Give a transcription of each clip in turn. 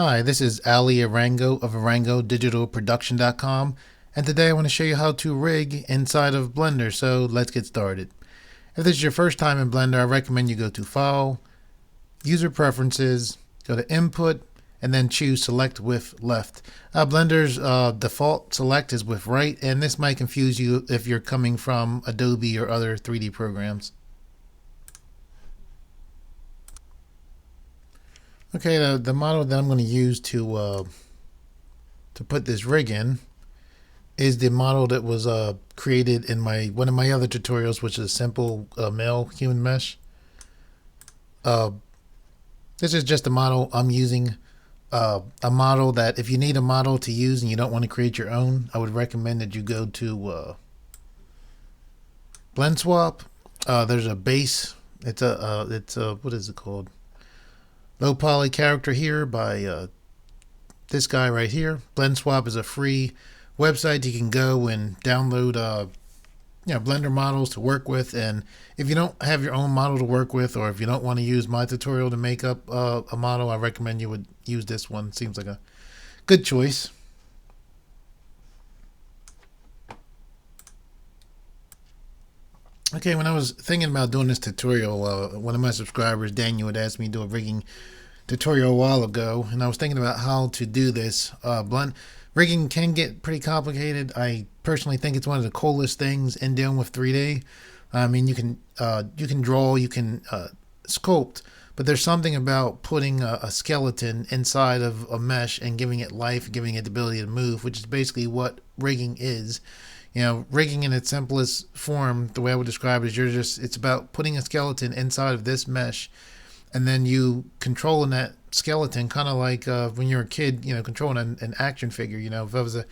Hi, this is Alimayo Arango of ArangoDigitalProduction.com, and today I want to show you how to rig inside of Blender, so let's get started. If this is your first time in Blender, I recommend you go to File, User Preferences, go to Input, and then choose Select with Left. Blender's default select is with right, and this might confuse you if you're coming from Adobe or other 3D programs. Okay, the model that I'm going to use to put this rig in is the model that was created in one of my other tutorials, which is a simple male human mesh. This is just a model I'm using. A model that if you need a model to use and you don't want to create your own, I would recommend that you go to Blendswap. There's a base. It's a what is it called? Low poly character here by this guy right here. Blendswap is a free website you can go and download Blender models to work with. And if you don't have your own model to work with, or if you don't want to use my tutorial to make up a model, I recommend you would use this one. Seems like a good choice. Okay, when I was thinking about doing this tutorial, one of my subscribers, Daniel, had asked me to do a rigging tutorial a while ago, and I was thinking about how to do this. Rigging can get pretty complicated. I personally think it's one of the coolest things in dealing with 3D. I mean, you can draw, you can sculpt, but there's something about putting a skeleton inside of a mesh and giving it life, giving it the ability to move, which is basically what rigging is. Rigging in its simplest form, the way I would describe it is it's about putting a skeleton inside of this mesh, and then you controlling that skeleton, kind of like when you're a kid, controlling an action figure. If I was a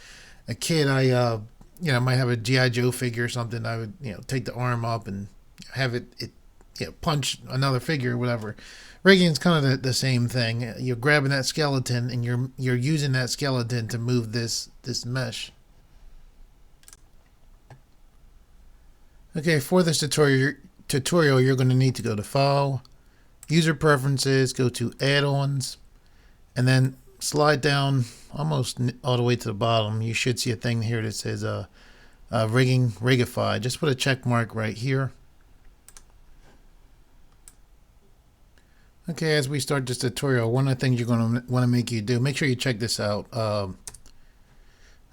kid, I might have a G.I. Joe figure or something. I would, take the arm up and have it punch another figure or whatever. Rigging is kind of the same thing. You're grabbing that skeleton and you're using that skeleton to move this mesh. Okay, for this tutorial, you're going to need to go to File, User Preferences, go to Add-ons, and then slide down almost all the way to the bottom. You should see a thing here that says Rigify. Just put a check mark right here. Okay, as we start this tutorial, one of the things you're going to want to make sure you check this out. I'm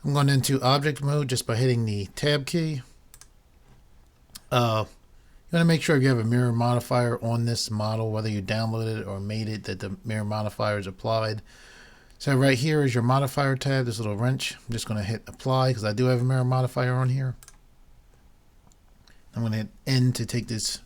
going into Object Mode just by hitting the Tab key. You want to make sure if you have a mirror modifier on this model, whether you downloaded it or made it, that the mirror modifier is applied. So right here is your modifier tab, this little wrench. I'm just going to hit apply because I do have a mirror modifier on here. I'm going to hit N to take this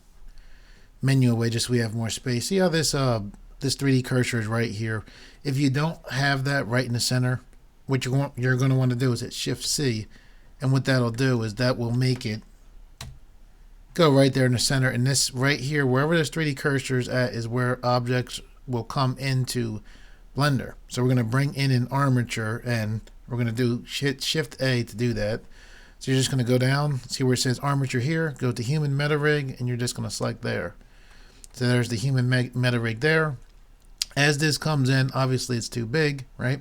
menu away just so we have more space. See how this 3D cursor is right here. If you don't have that right in the center, what you're going to want to do is hit Shift C, and what that'll do is that will make it go right there in the center. And this right here, wherever this 3D cursor is at, is where objects will come into Blender. So we're going to bring in an armature, and we're going to do Shift A to do that. So you're just going to go down, see where it says armature here, go to human meta rig, and you're just going to select there. So there's the human meta rig there. As this comes in, obviously it's too big, right?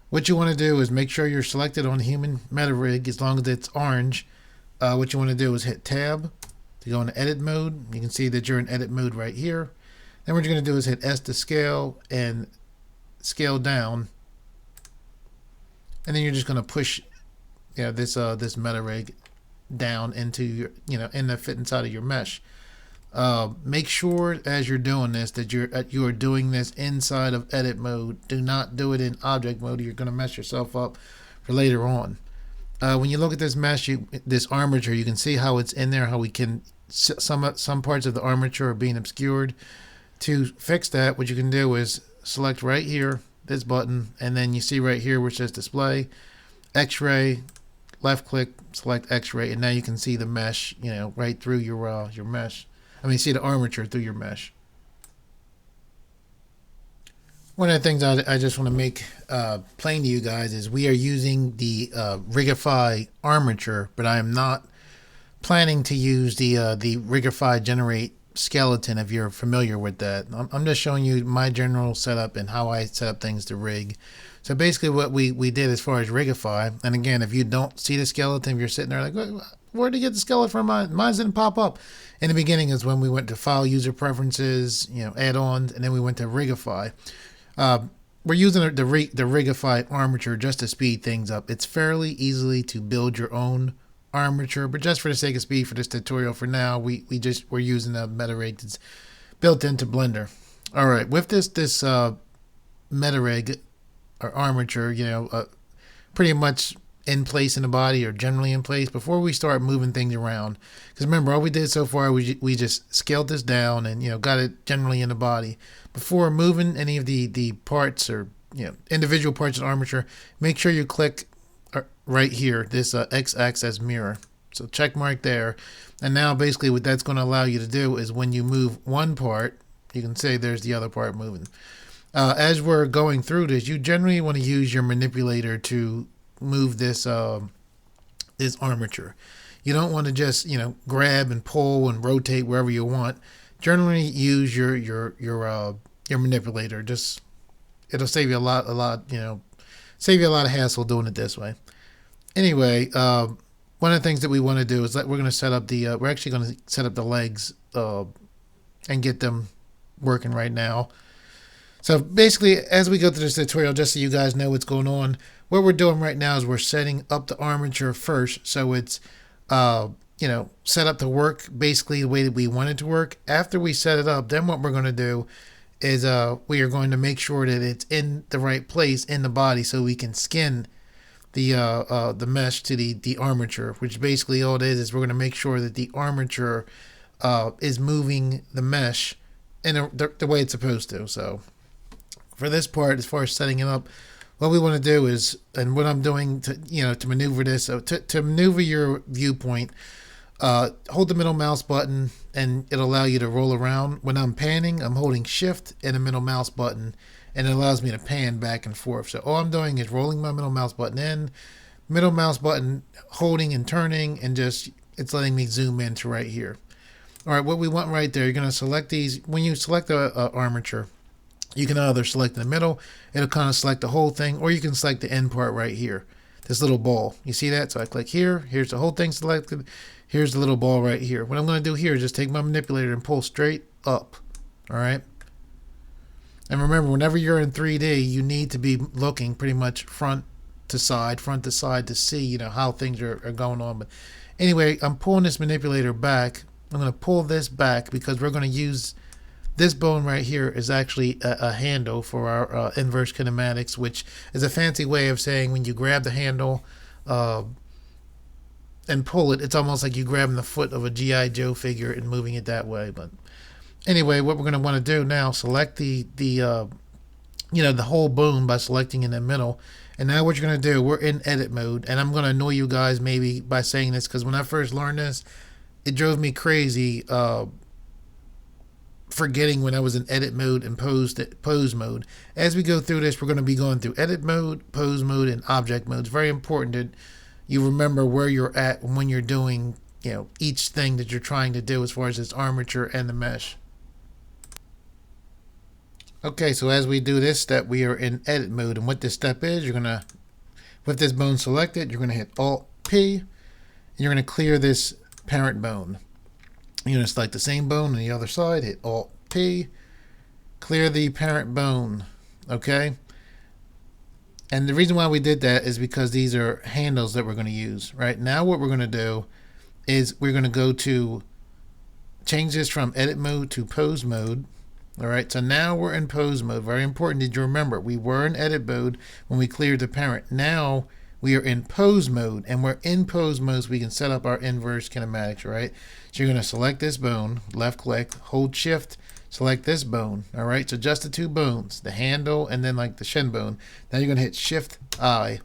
What you want to do is make sure you're selected on human meta rig as long as it's orange. What you want to do is hit Tab to go into edit mode. You can see that you're in edit mode right here. Then what you're going to do is hit S to scale and scale down, and then you're just going to push this meta rig down into your in the fit inside of your mesh. Make sure as you're doing this that you are doing this inside of edit mode. Do not do it in object mode. You're going to mess yourself up for later on. When you look at this mesh, this armature, you can see how it's in there, how we can some parts of the armature are being obscured. To fix that, what you can do is select right here, this button, and then you see right here where it says display, X-ray, left click, select X-ray, and now you can see the mesh, right through your mesh. See the armature through your mesh. One of the things I just want to make plain to you guys is we are using the Rigify armature, but I am not planning to use the Rigify generate skeleton if you're familiar with that. I'm just showing you my general setup and how I set up things to rig. So basically what we did as far as Rigify, and again, if you don't see the skeleton, if you're sitting there like, where did you get the skeleton from? Mine didn't pop up. In the beginning is when we went to File, User Preferences, add-ons, and then we went to Rigify. We're using the Rigify armature just to speed things up. It's fairly easily to build your own armature, but just for the sake of speed for this tutorial for now, we're using a meta rig that's built into Blender. All right, with this meta rig or armature, pretty much in place in the body or generally in place before we start moving things around. Because remember, all we did so far, we just scaled this down and got it generally in the body. Before moving any of the parts or individual parts of the armature, make sure you click right here, this x-axis mirror. So check mark there. And now basically what that's going to allow you to do is when you move one part, you can say there's the other part moving. As we're going through this, you generally want to use your manipulator to move this this armature. You don't want to just grab and pull and rotate wherever you want. Generally use your manipulator. Just it'll save you a lot save you a lot of hassle doing it this way. Anyway, one of the things that we want to do is that we're going to set up the we're actually going to set up the legs and get them working right now. So basically, as we go through this tutorial, just so you guys know what's going on, what we're doing right now is we're setting up the armature first, so it's set up to work basically the way that we want it to work. After we set it up, then what we're going to do is we are going to make sure that it's in the right place in the body, so we can skin the mesh to the armature. Which basically all it is we're going to make sure that the armature is moving the mesh in the way it's supposed to. So for this part, as far as setting it up, what we want to do is, and what I'm doing to maneuver this, so to maneuver your viewpoint, hold the middle mouse button and it'll allow you to roll around. When I'm panning, I'm holding shift and the middle mouse button, and it allows me to pan back and forth. So all I'm doing is rolling my middle mouse button in, middle mouse button holding and turning, and just it's letting me zoom in to right here. All right, what we want right there, you're going to select these. When you select a armature, you can either select in the middle, it'll kind of select the whole thing, or you can select the end part right here, this little ball. You see that? So I click here, here's the whole thing selected, here's the little ball right here. What I'm going to do here is just take my manipulator and pull straight up. All right. And remember, whenever you're in 3D, you need to be looking pretty much front to side to see, how things are going on. But anyway, I'm pulling this manipulator back. I'm going to pull this back because we're going to use this bone right here is actually a handle for our inverse kinematics, which is a fancy way of saying when you grab the handle and pull it, it's almost like you grabbing the foot of a G.I. Joe figure and moving it that way. But anyway, what we're going to want to do now, select the whole bone by selecting in the middle. And now what you're going to do, we're in edit mode, and I'm going to annoy you guys maybe by saying this, because when I first learned this, it drove me crazy forgetting when I was in edit mode and pose mode. As we go through this, we're going to be going through edit mode, pose mode, and object mode. It's very important that you remember where you're at when you're doing each thing that you're trying to do as far as this armature and the mesh. Okay, so as we do this step, we are in edit mode, and what this step is, you're going to, with this bone selected, you're going to hit Alt P, and you're going to clear this parent bone. You're going to select the same bone on the other side, hit Alt P, clear the parent bone. Okay, and the reason why we did that is because these are handles that we're going to use. Right now, what we're going to do is we're going to go to change this from edit mode to pose mode. All right, so now we're in pose mode. Very important. Did you remember we were in edit mode when we cleared the parent? Now we are in pose mode, and we're in pose mode so we can set up our inverse kinematics. Right, so you're going to select this bone, left click, hold shift, select this bone. All right, so just the two bones, the handle and then like the shin bone. Now you're going to hit shift I,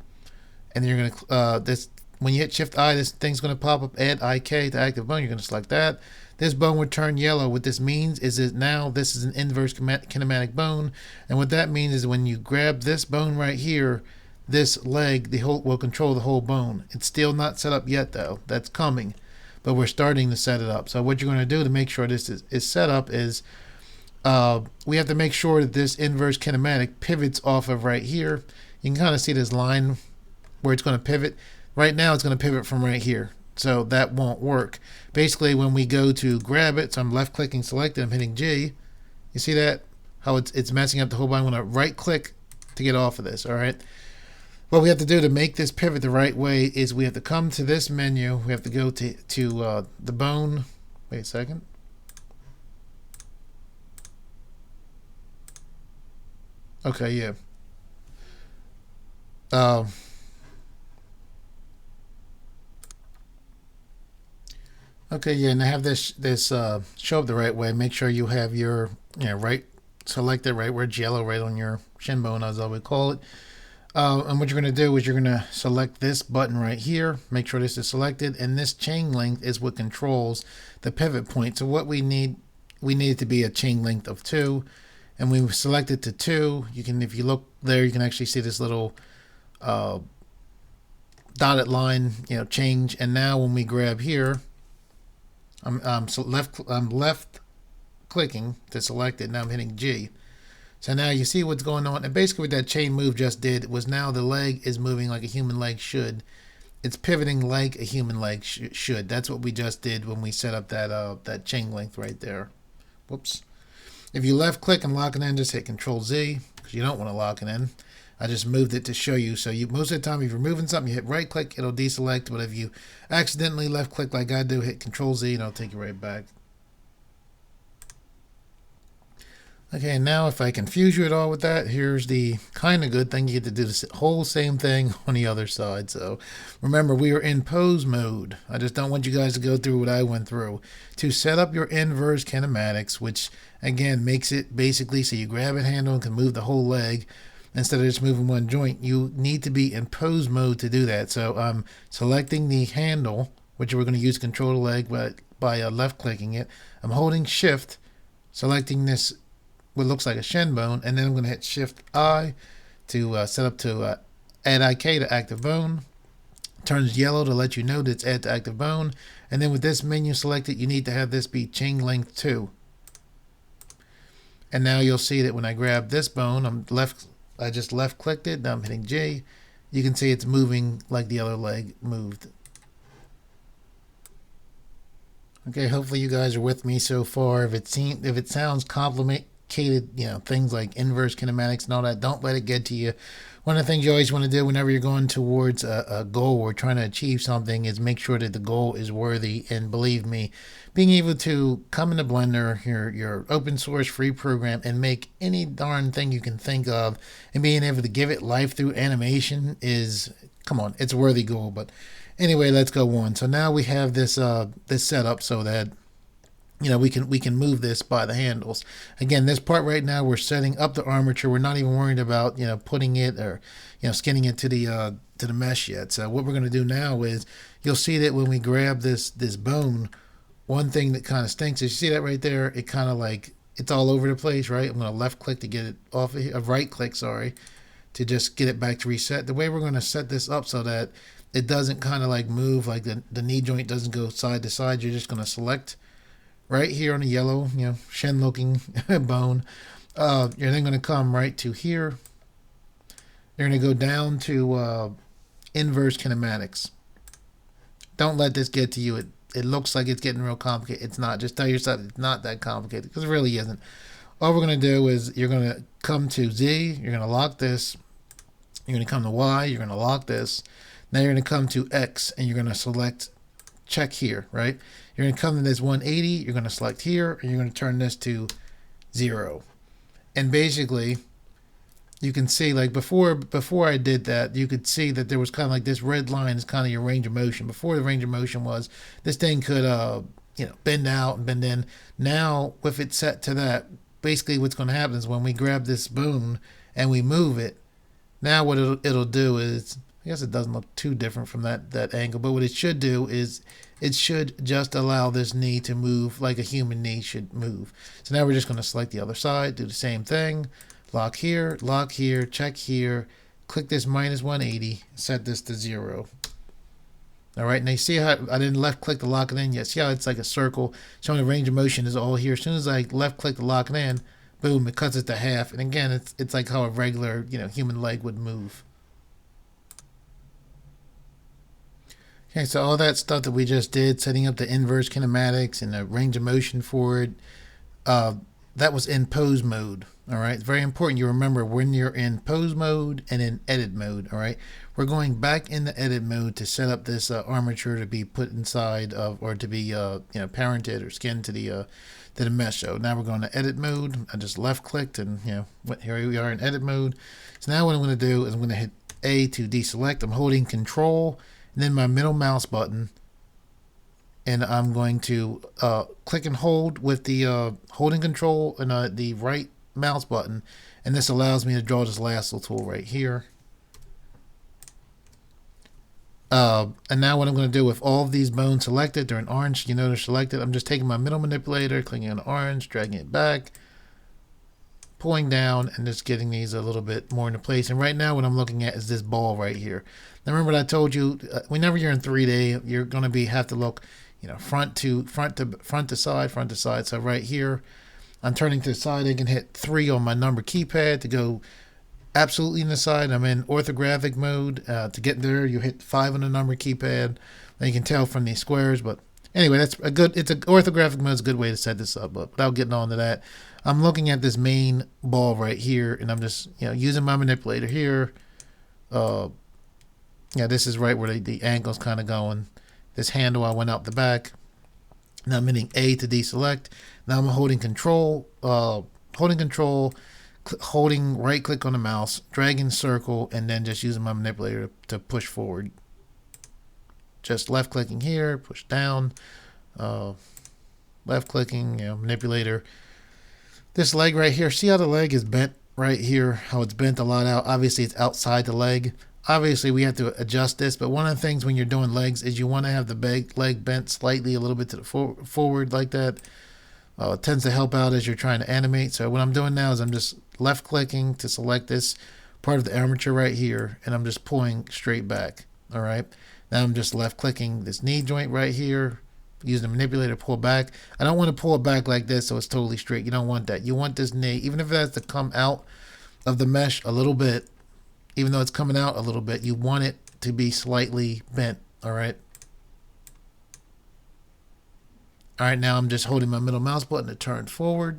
and then you're going to when you hit shift I, this thing's going to pop up, add IK to active bone. You're going to select that. This bone would turn yellow. What this means is that now this is an inverse kinematic bone, and what that means is when you grab this bone right here, this leg will control the whole bone. It's still not set up yet though. That's coming. but we're starting to set it up. So what you're going to do to make sure this is set up is we have to make sure that this inverse kinematic pivots off of right here. You can kind of see this line where it's going to pivot. Right now it's going to pivot from right here. So that won't work. Basically, when we go to grab it, so I'm left clicking selected, I'm hitting G. You see that? How it's messing up the whole body. I'm going to right click to get off of this. All right. What we have to do to make this pivot the right way is we have to come to this menu. We have to go to the bone. Wait a second. Okay, yeah. Okay, yeah, and I have this show up the right way. Make sure you have your right selected right where it's yellow, right on your shin bone, as I would call it. And what you're going to do is you're going to select this button right here. Make sure this is selected, and this chain length is what controls the pivot point. So what we need it to be a chain length of 2, and we select it to 2. You can, if you look there, you can actually see this little dotted line, change. And now when we grab here, I'm left clicking to select it. Now I'm hitting G. So now you see what's going on. And basically what that chain move just did was now the leg is moving like a human leg should. It's pivoting like a human leg should. That's what we just did when we set up that chain length right there. Whoops. If you left click and lock it in, just hit Control Z because you don't want to lock it in. I just moved it to show you. So most of the time if you're moving something, you hit right click, it'll deselect. But if you accidentally left click like I do, hit Control Z and it'll take you right back. Okay, now if I confuse you at all with that, here's the kind of good thing. You get to do the whole same thing on the other side. So remember, we are in pose mode. I just don't want you guys to go through what I went through. To set up your inverse kinematics, which again makes it basically so you grab a handle and can move the whole leg instead of just moving one joint, you need to be in pose mode to do that. So I'm selecting the handle, which we're going to use to control the leg by left clicking it. I'm holding shift, selecting this what looks like a shin bone, and then I'm going to hit Shift I to set up to add IK to active bone. Turns yellow to let you know that it's add to active bone, and then with this menu selected, you need to have this be chain length 2. And now you'll see that when I grab this bone, I just left clicked it. Now I'm hitting J. You can see it's moving like the other leg moved. Okay, hopefully you guys are with me so far. If it sounds complicated, things like inverse kinematics and all that, don't let it get to you. One of the things you always want to do whenever you're going towards a goal or trying to achieve something is make sure that the goal is worthy. And believe me, being able to come into Blender, your open source free program, and make any darn thing you can think of and being able to give it life through animation is, come on, it's a worthy goal. But anyway, let's go on. So now we have this set up so that we can move this by the handles. Again, this part right now we're setting up the armature. We're not even worried about putting it or skinning it to the mesh yet. So what we're going to do now is you'll see that when we grab this bone, one thing that kind of stinks is you see that right there. It kind of like it's all over the place, right? I'm going to left click to get it off of here, right click, sorry, to just get it back to reset. The way we're going to set this up so that it doesn't kind of like move, like the knee joint doesn't go side to side. You're just going to select right here on the yellow, shin looking bone. You're then going to come right to here. You're going to go down to inverse kinematics. Don't let this get to you. It looks like it's getting real complicated. It's not. Just tell yourself it's not that complicated because it really isn't. All we're going to do is you're going to come to Z. You're going to lock this. You're going to come to Y. You're going to lock this. Now you're going to come to X and you're going to select check here, right? You're going to come to this 180, you're going to select here, and you're going to turn this to 0. And basically, you can see, like before I did that, you could see that there was kind of like this red line is kind of your range of motion. Before, the range of motion was this thing could bend out and bend in. Now, with it set to that, basically what's going to happen is when we grab this bone and we move it, now what it'll do is, I guess it doesn't look too different from that angle, but what it should do is it should just allow this knee to move like a human knee should move. So now we're just going to select the other side, do the same thing, lock here, check here, click this -180, set this to 0. All right, now you see how I didn't left click to lock it in yet. See how it's like a circle showing the range of motion is all here. As soon as I left click to lock it in, boom, it cuts it to half. And again, it's like how a regular, human leg would move. Okay, so all that stuff that we just did, setting up the inverse kinematics and the range of motion for it, that was in pose mode. All right, it's very important you remember when you're in pose mode and in edit mode. All right, we're going back into edit mode to set up this armature to be put inside of, or to be parented or skinned to the mesh. So now we're going to edit mode. I just left clicked and here we are in edit mode. So now what I'm going to do is I'm going to hit A to deselect. I'm holding Control and then my middle mouse button, and I'm going to click and hold with the holding Control and the right mouse button, and this allows me to draw this lasso tool right here. And now what I'm going to do with all of these bones selected, they're in orange, they're selected. I'm just taking my middle manipulator, clicking on orange, dragging it back, pulling down, and just getting these a little bit more into place. And right now what I'm looking at is this ball right here. Now remember what I told you, whenever you're in 3D, you're going to have to look front to side. So right here, I'm turning to the side. I can hit 3 on my number keypad to go absolutely in the side. I'm in orthographic mode. To get there, you hit 5 on the number keypad. Now you can tell from these squares, but anyway, it's an orthographic mode is a good way to set this up. But without getting on to that, I'm looking at this main ball right here, and I'm just using my manipulator here. This is right where the angle's kind of going. This handle I went out the back. Now I'm hitting A to deselect. Now I'm holding Control, holding right click on the mouse, dragging circle, and then just using my manipulator to push forward. Just left clicking here, push down, left clicking, manipulator. This leg right here, see how the leg is bent right here, how it's bent a lot out. Obviously it's outside the leg. Obviously we have to adjust this, but one of the things when you're doing legs is you want to have the leg bent slightly a little bit to the forward like that. It tends to help out as you're trying to animate. So what I'm doing now is I'm just left clicking to select this part of the armature right here, and I'm just pulling straight back. All right, now I'm just left clicking this knee joint right here, using the manipulator to pull back. I don't want to pull it back like this so it's totally straight. You don't want that. You want this knee, even if it has to come out of the mesh a little bit, even though it's coming out a little bit, you want it to be slightly bent. All right. All right, now I'm just holding my middle mouse button to turn forward.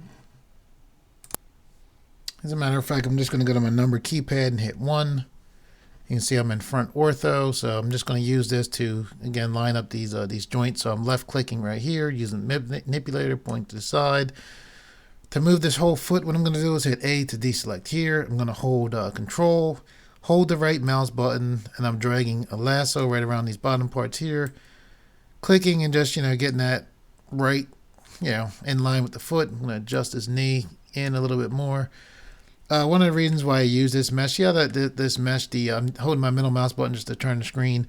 As a matter of fact, I'm just going to go to my number keypad and hit 1. You can see I'm in front ortho, so I'm just going to use this to, again, line up these joints. So I'm left clicking right here, using the manipulator, point to the side. To move this whole foot, what I'm going to do is hit A to deselect here. I'm going to hold Control, hold the right mouse button, and I'm dragging a lasso right around these bottom parts here. Clicking and just, getting that right, in line with the foot. I'm going to adjust his knee in a little bit more. One of the reasons why I use this mesh, this mesh, I'm holding my middle mouse button just to turn the screen.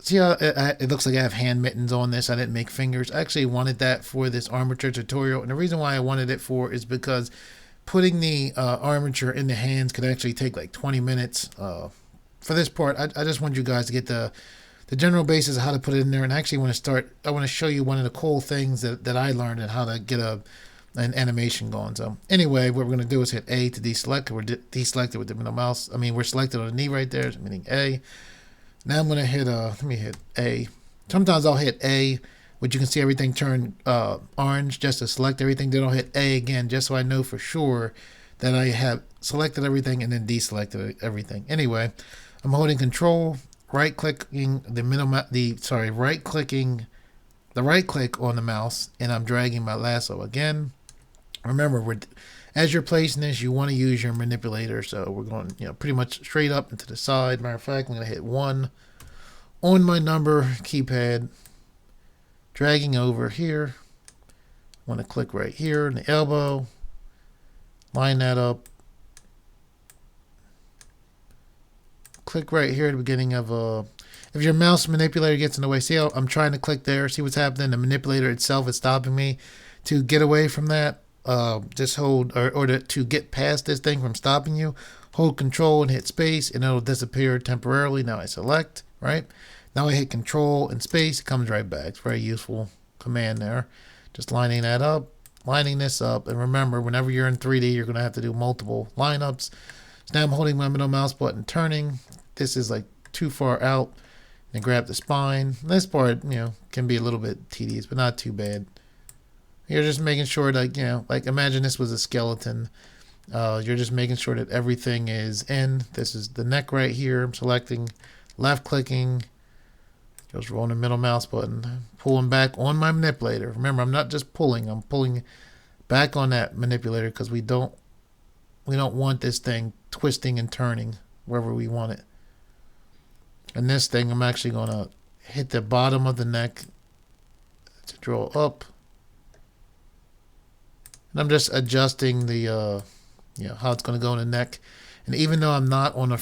See how it looks like I have hand mittens on this. I didn't make fingers. I actually wanted that for this armature tutorial. And the reason why I wanted it for is because putting the armature in the hands could actually take like 20 minutes. For this part, I just want you guys to get the general basis of how to put it in there. And I actually want to show you one of the cool things that I learned and how to get an animation going. So anyway, what we're going to do is hit A to deselect. We're deselected with the middle mouse. We're selected on the knee right there. So I'm hitting A. Now I'm going to hit, let me hit A. Sometimes I'll hit A, which you can see everything turn orange just to select everything. Then I'll hit A again just so I know for sure that I have selected everything and then deselected everything. Anyway, I'm holding Control, right-clicking right-clicking the right click on the mouse, and I'm dragging my lasso again. Remember, as you're placing this, you want to use your manipulator. So we're going, pretty much straight up and to the side. Matter of fact, I'm going to hit 1 on my number keypad, dragging over here. I want to click right here in the elbow, line that up. Click right here at the beginning of if your mouse manipulator gets in the way, see how I'm trying to click there, see what's happening. The manipulator itself is stopping me. To get away from that, just hold, or to get past this thing from stopping you, hold Control and hit space, and it'll disappear temporarily. Now I select, right? Now I hit control and space, it comes right back. It's a very useful command there. Just lining that up, lining this up. And remember, whenever you're in 3D, you're going to have to do multiple lineups. So now I'm holding my middle mouse button, turning. This is like too far out. And grab the spine. This part, can be a little bit tedious, but not too bad. You're just making sure that, like imagine this was a skeleton. You're just making sure that everything is in. This is the neck right here. I'm selecting, left clicking, just rolling the middle mouse button, pulling back on my manipulator. Remember, I'm not just pulling, I'm pulling back on that manipulator because we don't want this thing twisting and turning wherever we want it. And this thing, I'm actually going to hit the bottom of the neck to draw up. And I'm just adjusting the, how it's going to go in the neck. And even though I'm not on a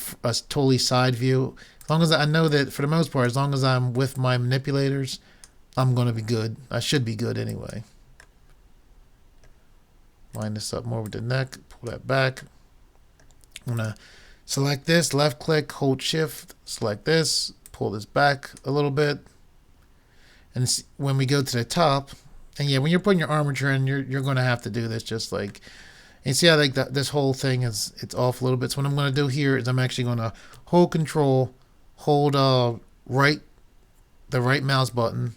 totally side view, as long as I know that for the most part, as long as I'm with my manipulators, I'm going to be good. I should be good anyway. Line this up more with the neck, pull that back. I'm going to select this, left click, hold shift, select this, pull this back a little bit. And when we go to the top, and when you're putting your armature in, you're going to have to do this just like, and see how like this whole thing it's off a little bit. So what I'm going to do here is I'm actually going to hold control, hold the right mouse button,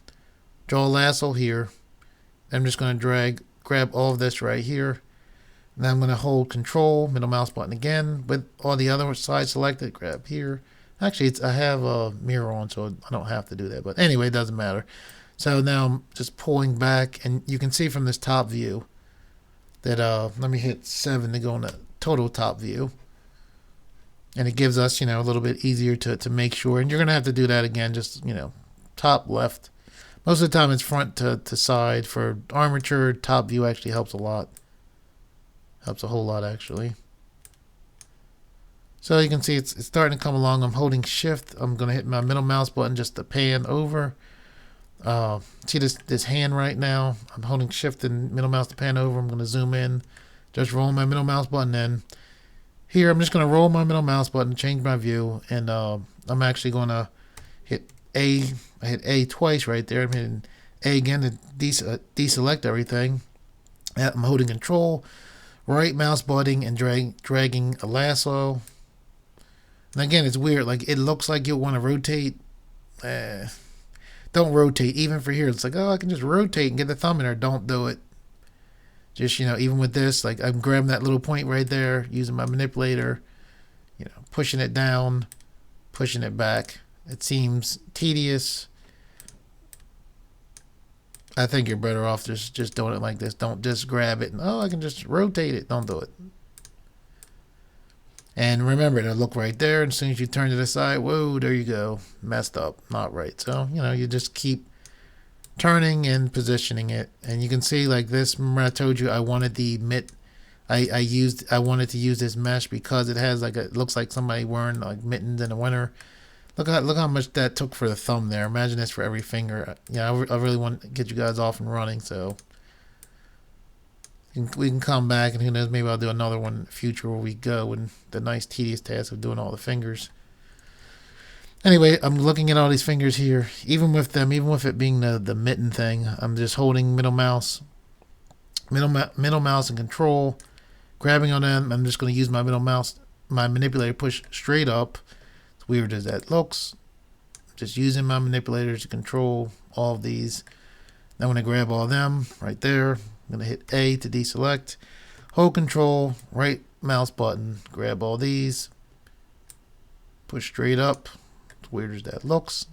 draw a lasso here. I'm just going to grab all of this right here. Now I'm going to hold control, middle mouse button again with all the other sides selected, grab here. Actually, I have a mirror on, so I don't have to do that. But anyway, it doesn't matter. So now I'm just pulling back, and you can see from this top view that, let me hit 7 to go in the total top view. And it gives us, a little bit easier to make sure. And you're going to have to do that again, just, top left. Most of the time it's front to side. For armature, top view actually helps a lot. Helps a whole lot, actually. So you can see it's starting to come along. I'm holding shift. I'm going to hit my middle mouse button just to pan over. See this hand right now? I'm holding shift and middle mouse to pan over. I'm going to zoom in. Just roll my middle mouse button in. Here, I'm just going to roll my middle mouse button, change my view. And I'm actually going to hit A. I hit A twice right there. I'm hitting A again to deselect everything. I'm holding control. Right mouse button and dragging a lasso. And again, it's weird. Like, it looks like you'll want to rotate. Don't rotate. Even for here, it's like, oh, I can just rotate and get the thumb in there. Don't do it. Just, even with this, like, I'm grabbing that little point right there, using my manipulator, pushing it down, pushing it back. It seems tedious. I think you're better off just doing it like this. Don't just grab it and, oh, I can just rotate it. Don't do it. And remember to look right there. And as soon as you turn to the side, whoa, there you go. Messed up. Not right. So, you just keep turning and positioning it. And you can see like this. Remember I told you I wanted the mitt. I wanted to use this mesh because it has it looks like somebody wearing like mittens in the winter. Look how much that took for the thumb there. Imagine this for every finger. I really want to get you guys off and running, so we can come back, and who knows, maybe I'll do another one in the future where we go and the nice tedious task of doing all the fingers. Anyway, I'm looking at all these fingers here. Even with it being the mitten thing, I'm just holding middle mouse and control, grabbing on them. I'm just going to use my my manipulator push straight up. Weird as that looks, just using my manipulator to control all of these. Now I'm going to grab all of them right there. I'm going to hit A to deselect, hold control, right mouse button, grab all these, push straight up. As weird as that looks.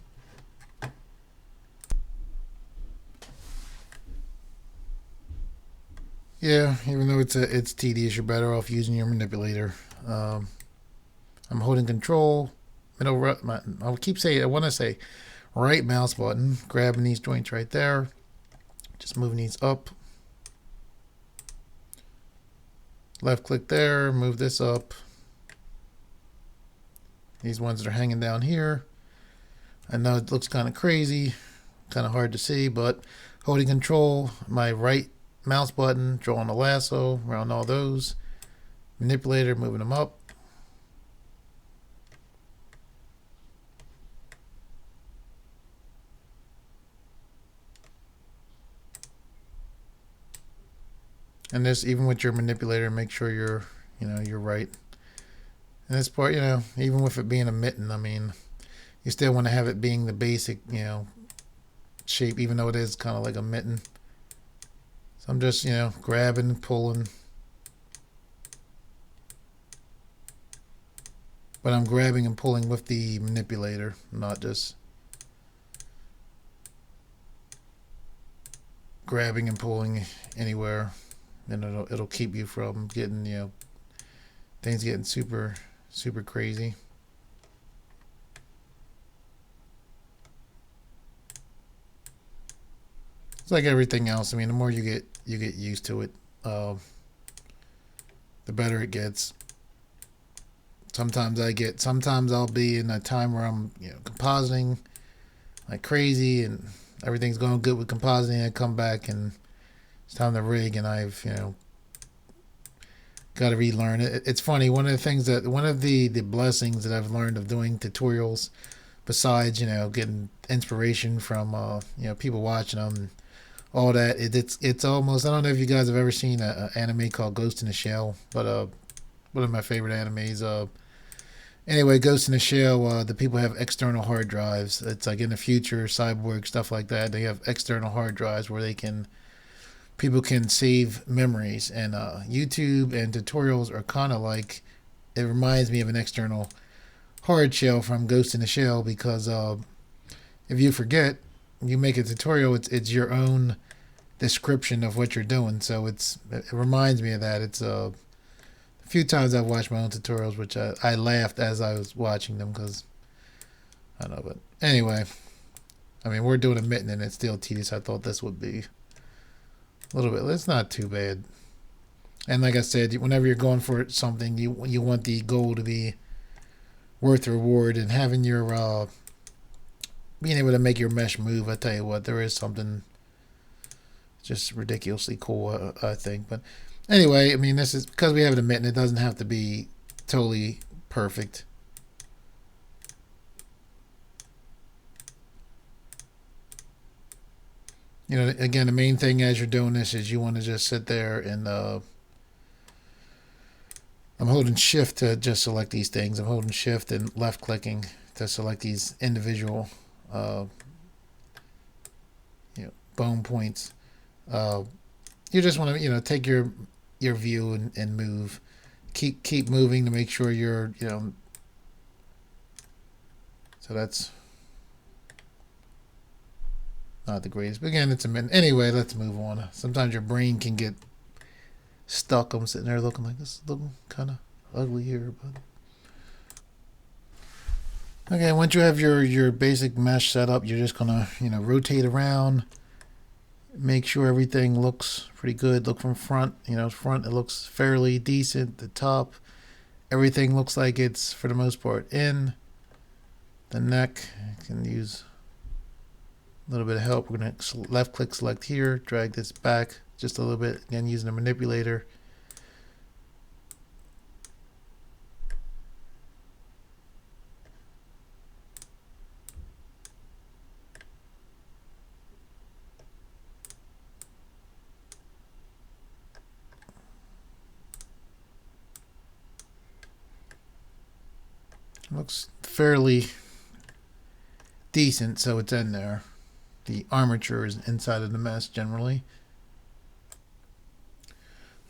Yeah, even though it's tedious, you're better off using your manipulator. I'm holding control. I keep saying, I want to say right mouse button, grabbing these joints right there, just moving these up. Left click there, move this up. These ones that are hanging down here. I know it looks kind of crazy, kind of hard to see, but holding control, my right mouse button, drawing a lasso around all those. Manipulator, moving them up. And this, even with your manipulator, make sure you're right. And this part, even with it being a mitten, I mean, you still want to have it being the basic, shape, even though it is kind of like a mitten. So I'm just, grabbing, pulling. But I'm grabbing and pulling with the manipulator, not just grabbing and pulling anywhere. And it'll keep you from getting, things getting super, super crazy. It's like everything else. I mean, the more you get used to it, the better it gets. Sometimes I'll be in a time where I'm, compositing like crazy and everything's going good with compositing. I come back and it's time to rig, and I've, got to relearn it. It's funny. One of the blessings that I've learned of doing tutorials, besides, getting inspiration from, people watching them and all that, it's almost, I don't know if you guys have ever seen an anime called Ghost in the Shell, but one of my favorite animes. Anyway, Ghost in the Shell, the people have external hard drives. It's like in the future, Cyborg, stuff like that. They have external hard drives where people can save memories. And YouTube and tutorials are kind of like, it reminds me of an external hard shell from Ghost in the Shell, because if you forget, you make a tutorial, it's your own description of what you're doing. So it reminds me of that. It's a few times I've watched my own tutorials, which I laughed as I was watching them, because I don't know. But anyway, I mean, we're doing a mitten and it's still tedious. I thought this would be a little bit. It's not too bad. And like I said, whenever you're going for something, you want the goal to be worth the reward, and having your being able to make your mesh move. I tell you what, there is something just ridiculously cool, I think. But anyway, I mean, this is because we have it a mitten. It doesn't have to be totally perfect. Again, the main thing as you're doing this is you want to just sit there and I'm holding shift to just select these things. I'm holding shift and left clicking to select these individual bone points. You just want to take your view and move, keep moving to make sure you're so that's not the greatest, but again, it's a minute. Anyway, let's move on. Sometimes your brain can get stuck. I'm sitting there looking like this, looking kind of ugly here, but okay. Once you have your basic mesh set up, you're just gonna rotate around, make sure everything looks pretty good. Look from front. Front, it looks fairly decent. The top, everything looks like it's for the most part in. The neck, you can use a little bit of help. We're going to left click, select here, drag this back just a little bit, again using a manipulator. Looks fairly decent, so it's in there. The armature is inside of the mesh generally.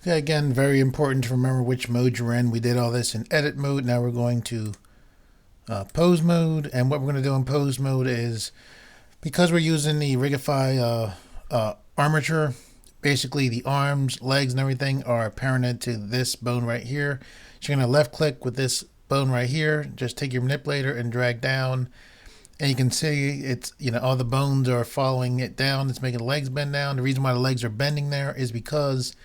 Okay, again, very important to remember which mode you're in. We did all this in edit mode. Now we're going to pose mode, and what we're going to do in pose mode is, because we're using the Rigify armature, basically the arms, legs, and everything are parented to this bone right here. So you're going to left click with this bone right here, just take your manipulator and drag down, and you can see it's all the bones are following it down. It's making the legs bend down. The reason why the legs are bending there is because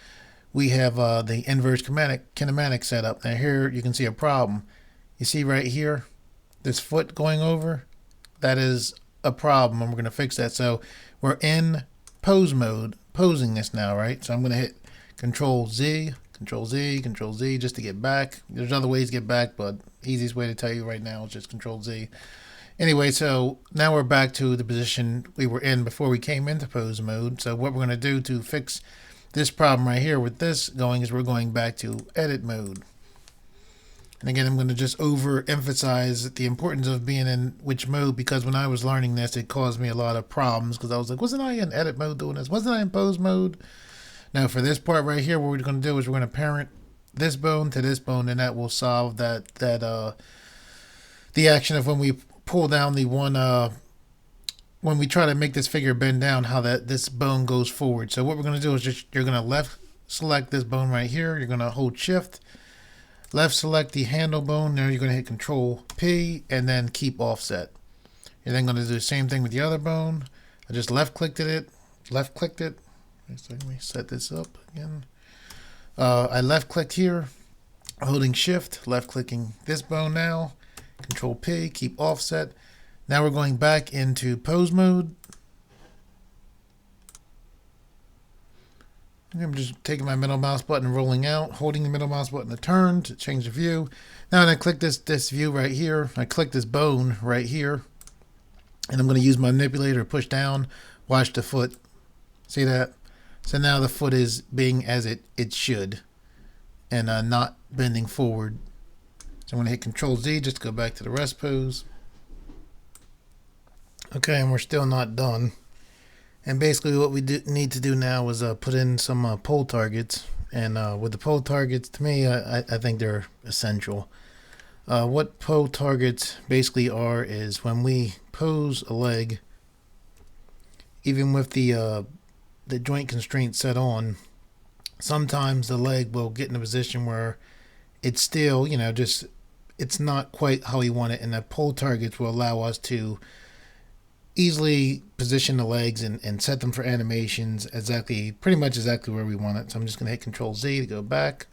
we have the inverse kinematic set up. Now here you can see a problem. You see right here this foot going over, that is a problem, and we're going to fix that. So we're in pose mode, posing this now, right? So I'm going to hit Control Z, Control Z, Control Z just to get back. There's other ways to get back, but easiest way to tell you right now is just Control Z. Anyway, so now we're back to the position we were in before we came into pose mode. So what we're going to do to fix this problem right here with this going is we're going back to edit mode. And again, I'm going to just overemphasize the importance of being in which mode, because when I was learning this, it caused me a lot of problems because I was like, wasn't I in edit mode doing this? Wasn't I in pose mode? Now for this part right here, what we're going to do is we're going to parent this bone to this bone, and that will solve the action of when we pull down the one, when we try to make this figure bend down, how this bone goes forward. So what we're going to do is just, you're going to left select this bone right here. You're going to hold shift. Left select the handle bone. Now you're going to hit Control P and then keep offset. You're then going to do the same thing with the other bone. I just left clicked it. Let me set this up again. I left clicked here, holding shift, left clicking this bone now. Control P, keep offset. Now we're going back into pose mode. I'm just taking my middle mouse button, rolling out, holding the middle mouse button to turn to change the view. Now when I click this view right here, I click this bone right here, and I'm going to use my manipulator to push down. Watch the foot. See that? So now the foot is being as it should, and not bending forward. So I'm going to hit Control Z just to go back to the rest pose. Okay, and we're still not done. And basically what we need to do now is put in some pole targets. And with the pole targets, to me, I think they're essential. What pole targets basically are is when we pose a leg, even with the joint constraint set on, sometimes the leg will get in a position where it's still, just it's not quite how we want it. And the pole targets will allow us to easily position the legs and set them for animations pretty much exactly where we want it. So I'm just going to hit Control Z to go back.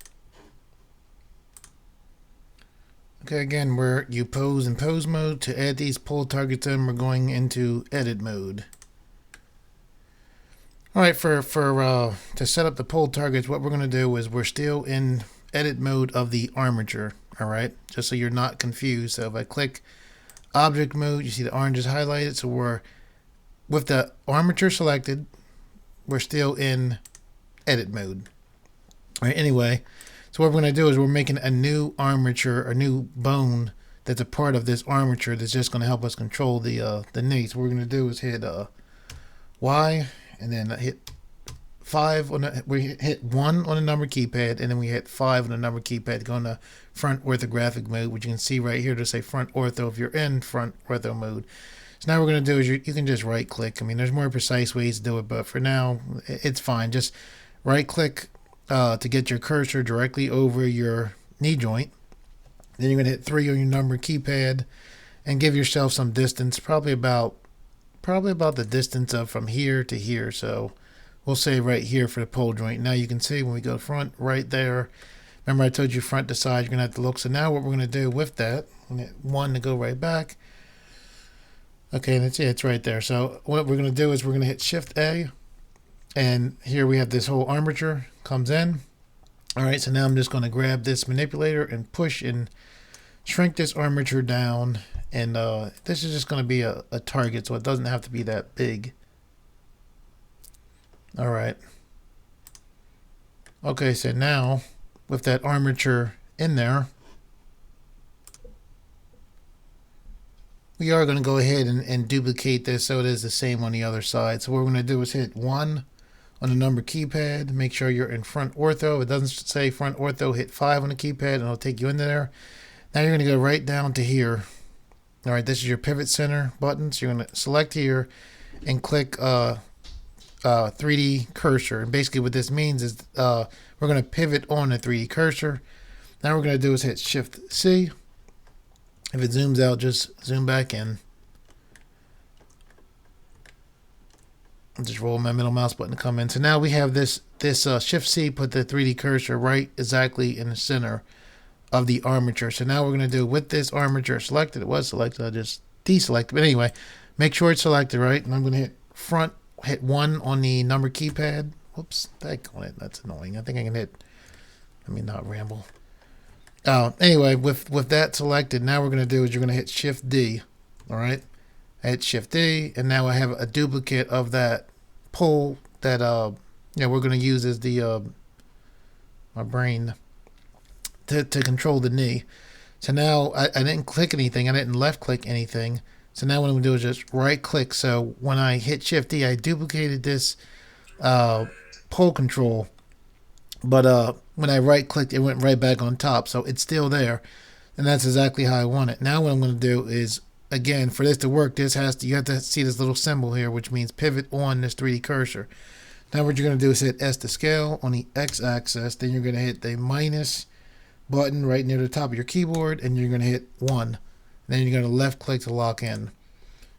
Okay, again, where you pose in pose mode. To add these pole targets in, we're going into edit mode. All right, to set up the pole targets, what we're going to do is we're still in edit mode of the armature. All right, just so you're not confused. So if I click object mode, you see the orange is highlighted. So we're with the armature selected, we're still in edit mode. All right, anyway, so what we're going to do is we're making a new armature, a new bone that's a part of this armature that's just going to help us control the knee. So what we're going to do is hit Y and then hit 5 on we hit 1 on the number keypad, and then we hit 5 on the number keypad to go into front orthographic mode, which you can see right here to say front ortho if you're in front ortho mode. So now what we're going to do is you can just right click. I mean, there's more precise ways to do it, but for now it's fine. Just right click to get your cursor directly over your knee joint. Then you're going to hit 3 on your number keypad and give yourself some distance, probably about the distance of from here to here. So we'll say right here for the pole joint. Now you can see when we go front right there. Remember I told you front to side, you're going to have to look. So now what we're going to do with that, I'm going to hit 1 to go right back. Okay, and it's right there. So what we're going to do is we're going to hit Shift A. And here we have this whole armature comes in. All right, so now I'm just going to grab this manipulator and push and shrink this armature down. And this is just going to be a target, so it doesn't have to be that big. All right. Okay, so now with that armature in there, we are going to go ahead and duplicate this so it is the same on the other side. So what we're going to do is hit 1 on the number keypad. Make sure you're in front ortho. If it doesn't say front ortho, hit 5 on the keypad and it'll take you into there. Now you're going to go right down to here. All right, this is your pivot center button. So you're going to select here and click 3D cursor. And basically what this means is we're going to pivot on the 3D cursor. Now what we're going to do is hit Shift C. If it zooms out, just zoom back in. I'll just roll my middle mouse button to come in. So now we have this Shift C put the 3D cursor right exactly in the center of the armature. So now we're going to do with this armature selected. It was selected. I just deselected. But anyway, make sure it's selected right. And I'm going to hit front, hit 1 on the number keypad. Whoops, that's annoying. I think I can hit. Let me not ramble. Anyway, with that selected, now we're going to do is you're going to hit Shift D. All right. I hit Shift D, and now I have a duplicate of that pole, that we're going to use as the my brain to control the knee. So now I didn't click anything. I didn't left click anything. So now what I'm going to do is just right click. So when I hit Shift D, I duplicated this pull control. But when I right clicked, it went right back on top. So it's still there. And that's exactly how I want it. Now what I'm going to do is, again, for this to work, you have to see this little symbol here, which means pivot on this 3D cursor. Now what you're going to do is hit S to scale on the X axis. Then you're going to hit the minus button right near the top of your keyboard, and you're going to hit 1. Then you're going to left click to lock in.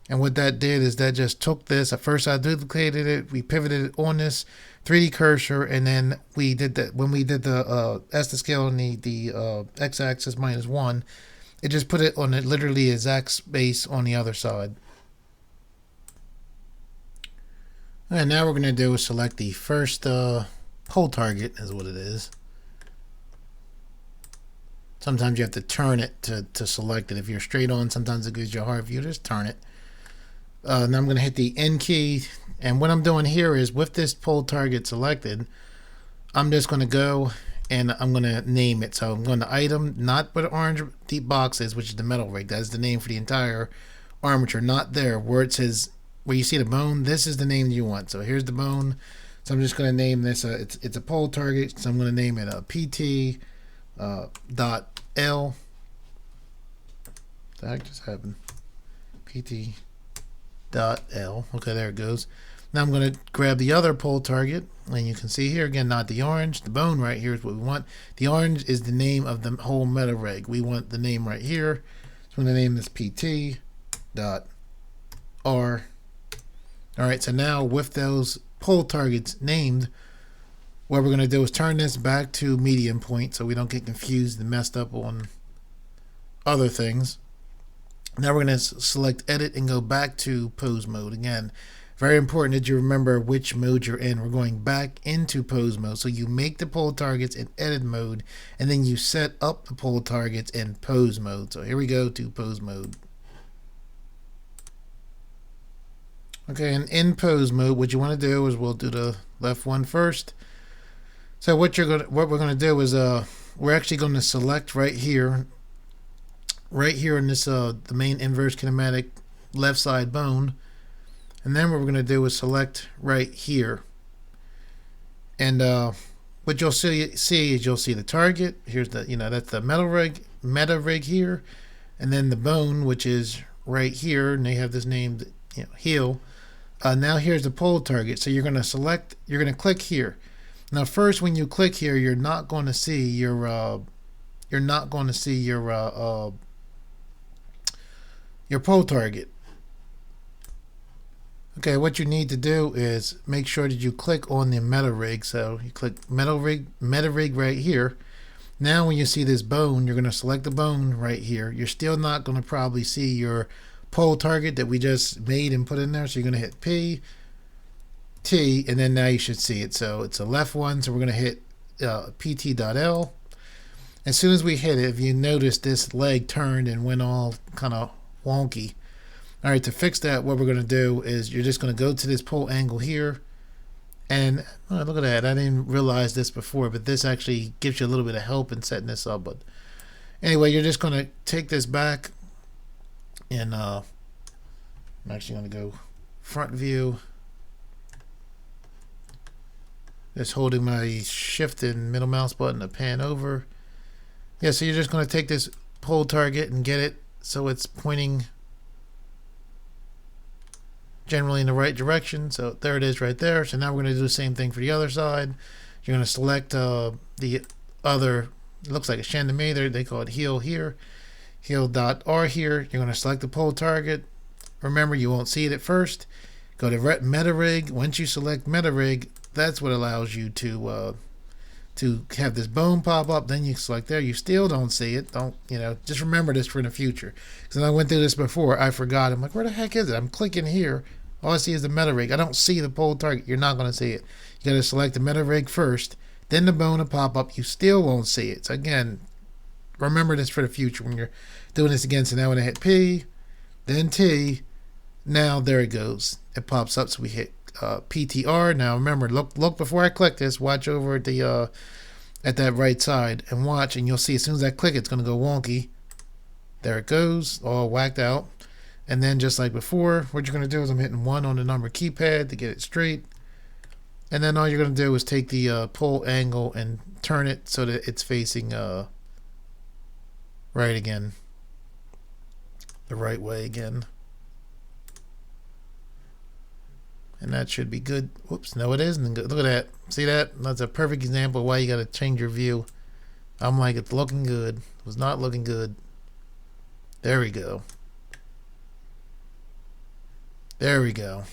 And what that did is that just took this. At first I duplicated it, we pivoted it on this 3D cursor, and then we did that when we did the S to scale on the X axis -1, it just put it on it literally exact space on the other side. And now we're going to do is select the first pull target, is what it is. Sometimes you have to turn it to select it. If you're straight on, sometimes it gives you a hard view. Just turn it. Now I'm going to hit the N key. And what I'm doing here is, with this pull target selected, I'm just going to go and I'm going to name it. So I'm going to item, not where the orange deep box is, which is the metal rig. That's the name for the entire armature, not there. Where it says, where you see the bone, this is the name you want. So here's the bone. So I'm just going to name this, it's a pull target. So I'm going to name it PT dot L. What the heck just happened? PT dot L. Okay, there it goes. Now I'm going to grab the other pull target, and you can see here again, not the orange. The bone right here is what we want. The orange is the name of the whole meta rig. We want the name right here. So I'm going to name this PT dot R. All right, so now with those pull targets named, what we're going to do is turn this back to medium point so we don't get confused and messed up on other things. Now we're going to select edit and go back to pose mode. Again, very important that you remember which mode you're in. We're going back into pose mode. So you make the pull targets in edit mode, and then you set up the pull targets in pose mode. So here we go to pose mode. Okay, and in pose mode, what you want to do is, we'll do the left one first. So what we're going to do is we're actually going to select right here in this the main inverse kinematic left side bone, and then what we're going to do is select right here, and what you'll see is you'll see the target. Here's the, that's the meta rig here, and then the bone, which is right here, and they have this named heel. Now here's the pull target. So you're going to click here. Now first, when you click here, you're not going to see your pull target. Okay, what you need to do is make sure that you click on the meta rig. So you click meta rig right here. Now when you see this bone, you're going to select the bone right here. You're still not going to probably see your pull target that we just made and put in there. So you're going to hit P, T, and then now you should see it. So it's a left one. So we're going to hit PT.L. As soon as we hit it, if you notice, this leg turned and went all kind of wonky. All right, to fix that, what we're going to do is you're just going to go to this pull angle here, and look at that. I didn't realize this before, but this actually gives you a little bit of help in setting this up. But anyway, you're just going to take this back, and I'm actually going to go front view, just holding my shift and middle mouse button to pan over. Yeah, so you're just going to take this pull target and get it so it's pointing generally in the right direction. So there it is right there. So now we're going to do the same thing for the other side. You're going to select the other, it looks like a chandelier, they call it heel here, heel.R here. You're going to select the pull target. Remember, you won't see it at first. Go to meta rig. Once you select meta rig, that's what allows you to have this bone pop up. Then you select there. You still don't see it. Just remember this for the future. Because I went through this before. I forgot. I'm like, where the heck is it? I'm clicking here. All I see is the meta rig. I don't see the pull target. You're not going to see it. You got to select the meta rig first. Then the bone will pop up. You still won't see it. So again, remember this for the future when you're doing this again. So now when I hit P, then T, now there it goes. It pops up. So we hit PTR. Now remember, look before I click this. Watch over at the at that right side and watch, and you'll see as soon as I click it's going to go wonky. There it goes, all whacked out. And then just like before, what you're going to do is I'm hitting 1 on the number keypad to get it straight. And then all you're going to do is take the pull angle and turn it so that it's facing right again, the right way again. And that should be good. Whoops, no it isn't good. Look at that. See that? That's a perfect example of why you got to change your view. I'm like, it's looking good. It was not looking good. There we go. There we go.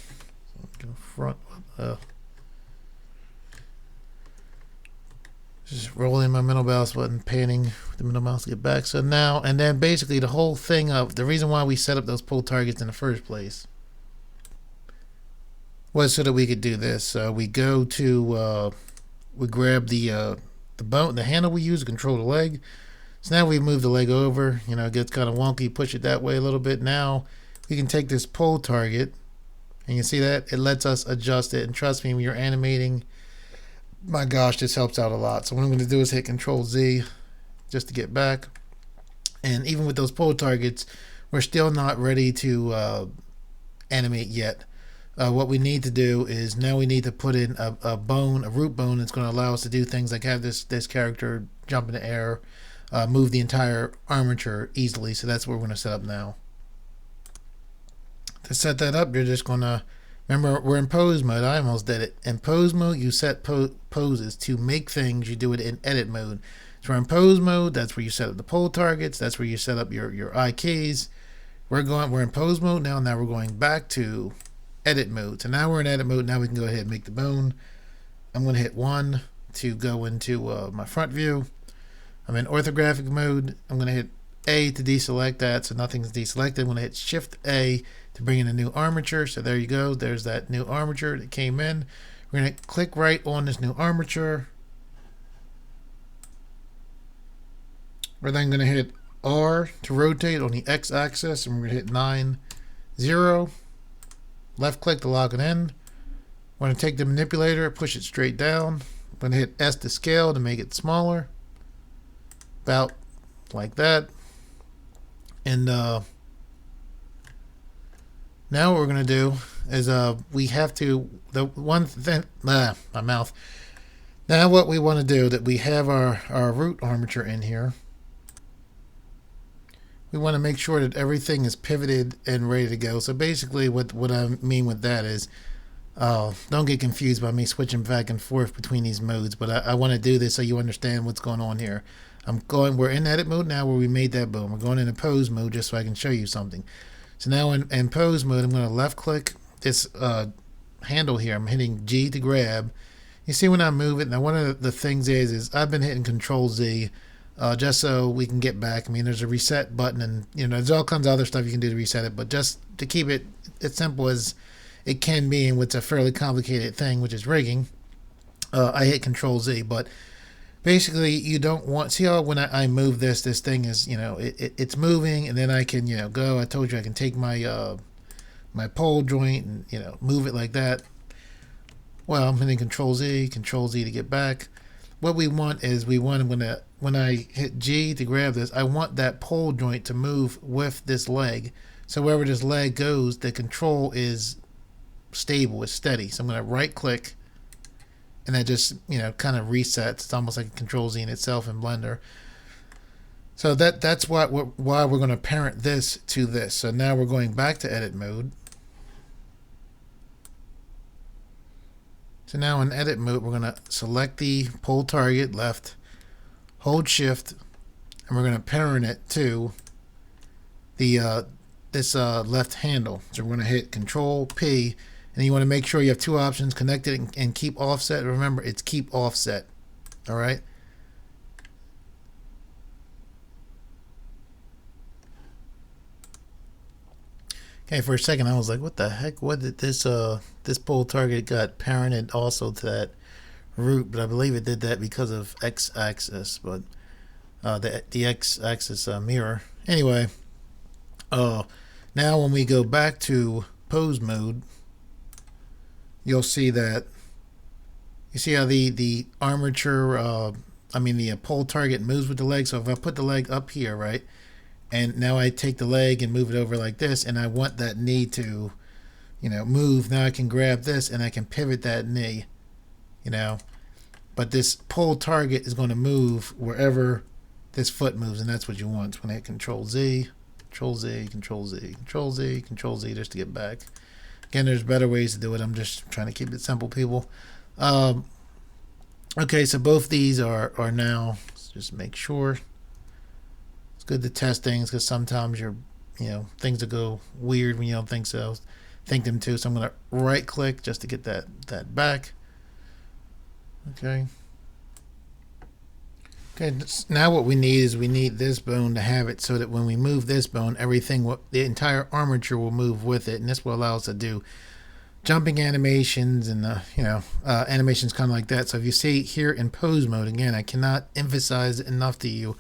Front. Just rolling my middle mouse button, panning with the middle mouse to get back. So now, and then basically the whole thing of the reason why we set up those pull targets in the first place was so that we could do this. So we go to, we grab the bone, the handle we use to control the leg. So now we move the leg over, you know, it gets kind of wonky, push it that way a little bit. Now we can take this pull target, and you see that? It lets us adjust it, and trust me, when you're animating, my gosh, this helps out a lot. So what I'm going to do is hit Control Z just to get back. And even with those pull targets, we're still not ready to animate yet. What we need to do is now we need to put in a bone, a root bone that's going to allow us to do things like have this character jump in the air, move the entire armature easily. So that's what we're going to set up now. To set that up, you're just going to, remember we're in pose mode. I almost did it. In pose mode, you set poses. To make things, you do it in edit mode. So we're in pose mode. That's where you set up the pull targets. That's where you set up your eye keys. We're in pose mode now. Now we're going back to edit mode. So now we're in edit mode. Now we can go ahead and make the bone. I'm going to hit 1 to go into my front view. I'm in orthographic mode. I'm going to hit A to deselect that, so nothing's deselected. I'm going to hit Shift A to bring in a new armature. So there you go. There's that new armature that came in. We're going to click right on this new armature. We're then going to hit R to rotate on the X axis, and we're going to hit 9, 0. Left click to lock it in. We're going to take the manipulator, push it straight down. I'm going to hit S to scale to make it smaller. About like that. And now what we're going to do is we have to, the one thing, my mouth. Now what we want to do, that we have our root armature in here. We want to make sure that everything is pivoted and ready to go. So basically what I mean with that is, don't get confused by me switching back and forth between these modes, but I want to do this so you understand what's going on here. We're in edit mode now where we made that bone. We're going into pose mode just so I can show you something. So now in pose mode, I'm going to left click this handle here. I'm hitting G to grab. You see when I move it, now one of the things is I've been hitting Control Z just so we can get back. I mean, there's a reset button, and you know, there's all kinds of other stuff you can do to reset it, but just to keep it as simple as it can be, and what's a fairly complicated thing, which is rigging, I hit Control Z. But basically, you don't want, see how when I move this thing is, you know, it's moving, and then I can, you know, go. I told you I can take my my pole joint and, you know, move it like that. Well, I'm hitting Control Z to get back. What we want is when I hit G to grab this, I want that pole joint to move with this leg. So wherever this leg goes, the control is stable, it's steady. So I'm going to right click, and that just, you know, kind of resets. It's almost like a Control Z in itself in Blender. So that's why we're going to parent this to this. So now we're going back to edit mode. So now in edit mode, we're going to select the pull target left, hold shift, and we're going to parent it to the this left handle. So we're going to hit Control P, and you want to make sure you have two options: connect it and keep offset. Remember, it's keep offset. All right. Okay, for a second I was like, what the heck? What did this this pull target got parented also to that root? But I believe it did that because of X-axis, but the X-axis mirror. Anyway, now when we go back to pose mode, you'll see that, you see how the armature, the pole target moves with the leg. So if I put the leg up here, right, and now I take the leg and move it over like this, and I want that knee to, move. Now I can grab this and I can pivot that knee, but this pole target is going to move wherever this foot moves, and that's what you want. So when I hit Control Z, Control Z, Control Z, Control Z, Control Z, just to get back. Again, there's better ways to do it. I'm just trying to keep it simple, people. Okay, so both these are now. Let's just make sure. It's good to test things because sometimes things will go weird when you don't think so. Think them too. So I'm going to right click just to get that back. Okay. Okay, now what we need is this bone to have it so that when we move this bone, the entire armature will move with it, and this will allow us to do jumping animations and animations kind of like that. So if you see here in pose mode, again, I cannot emphasize enough to you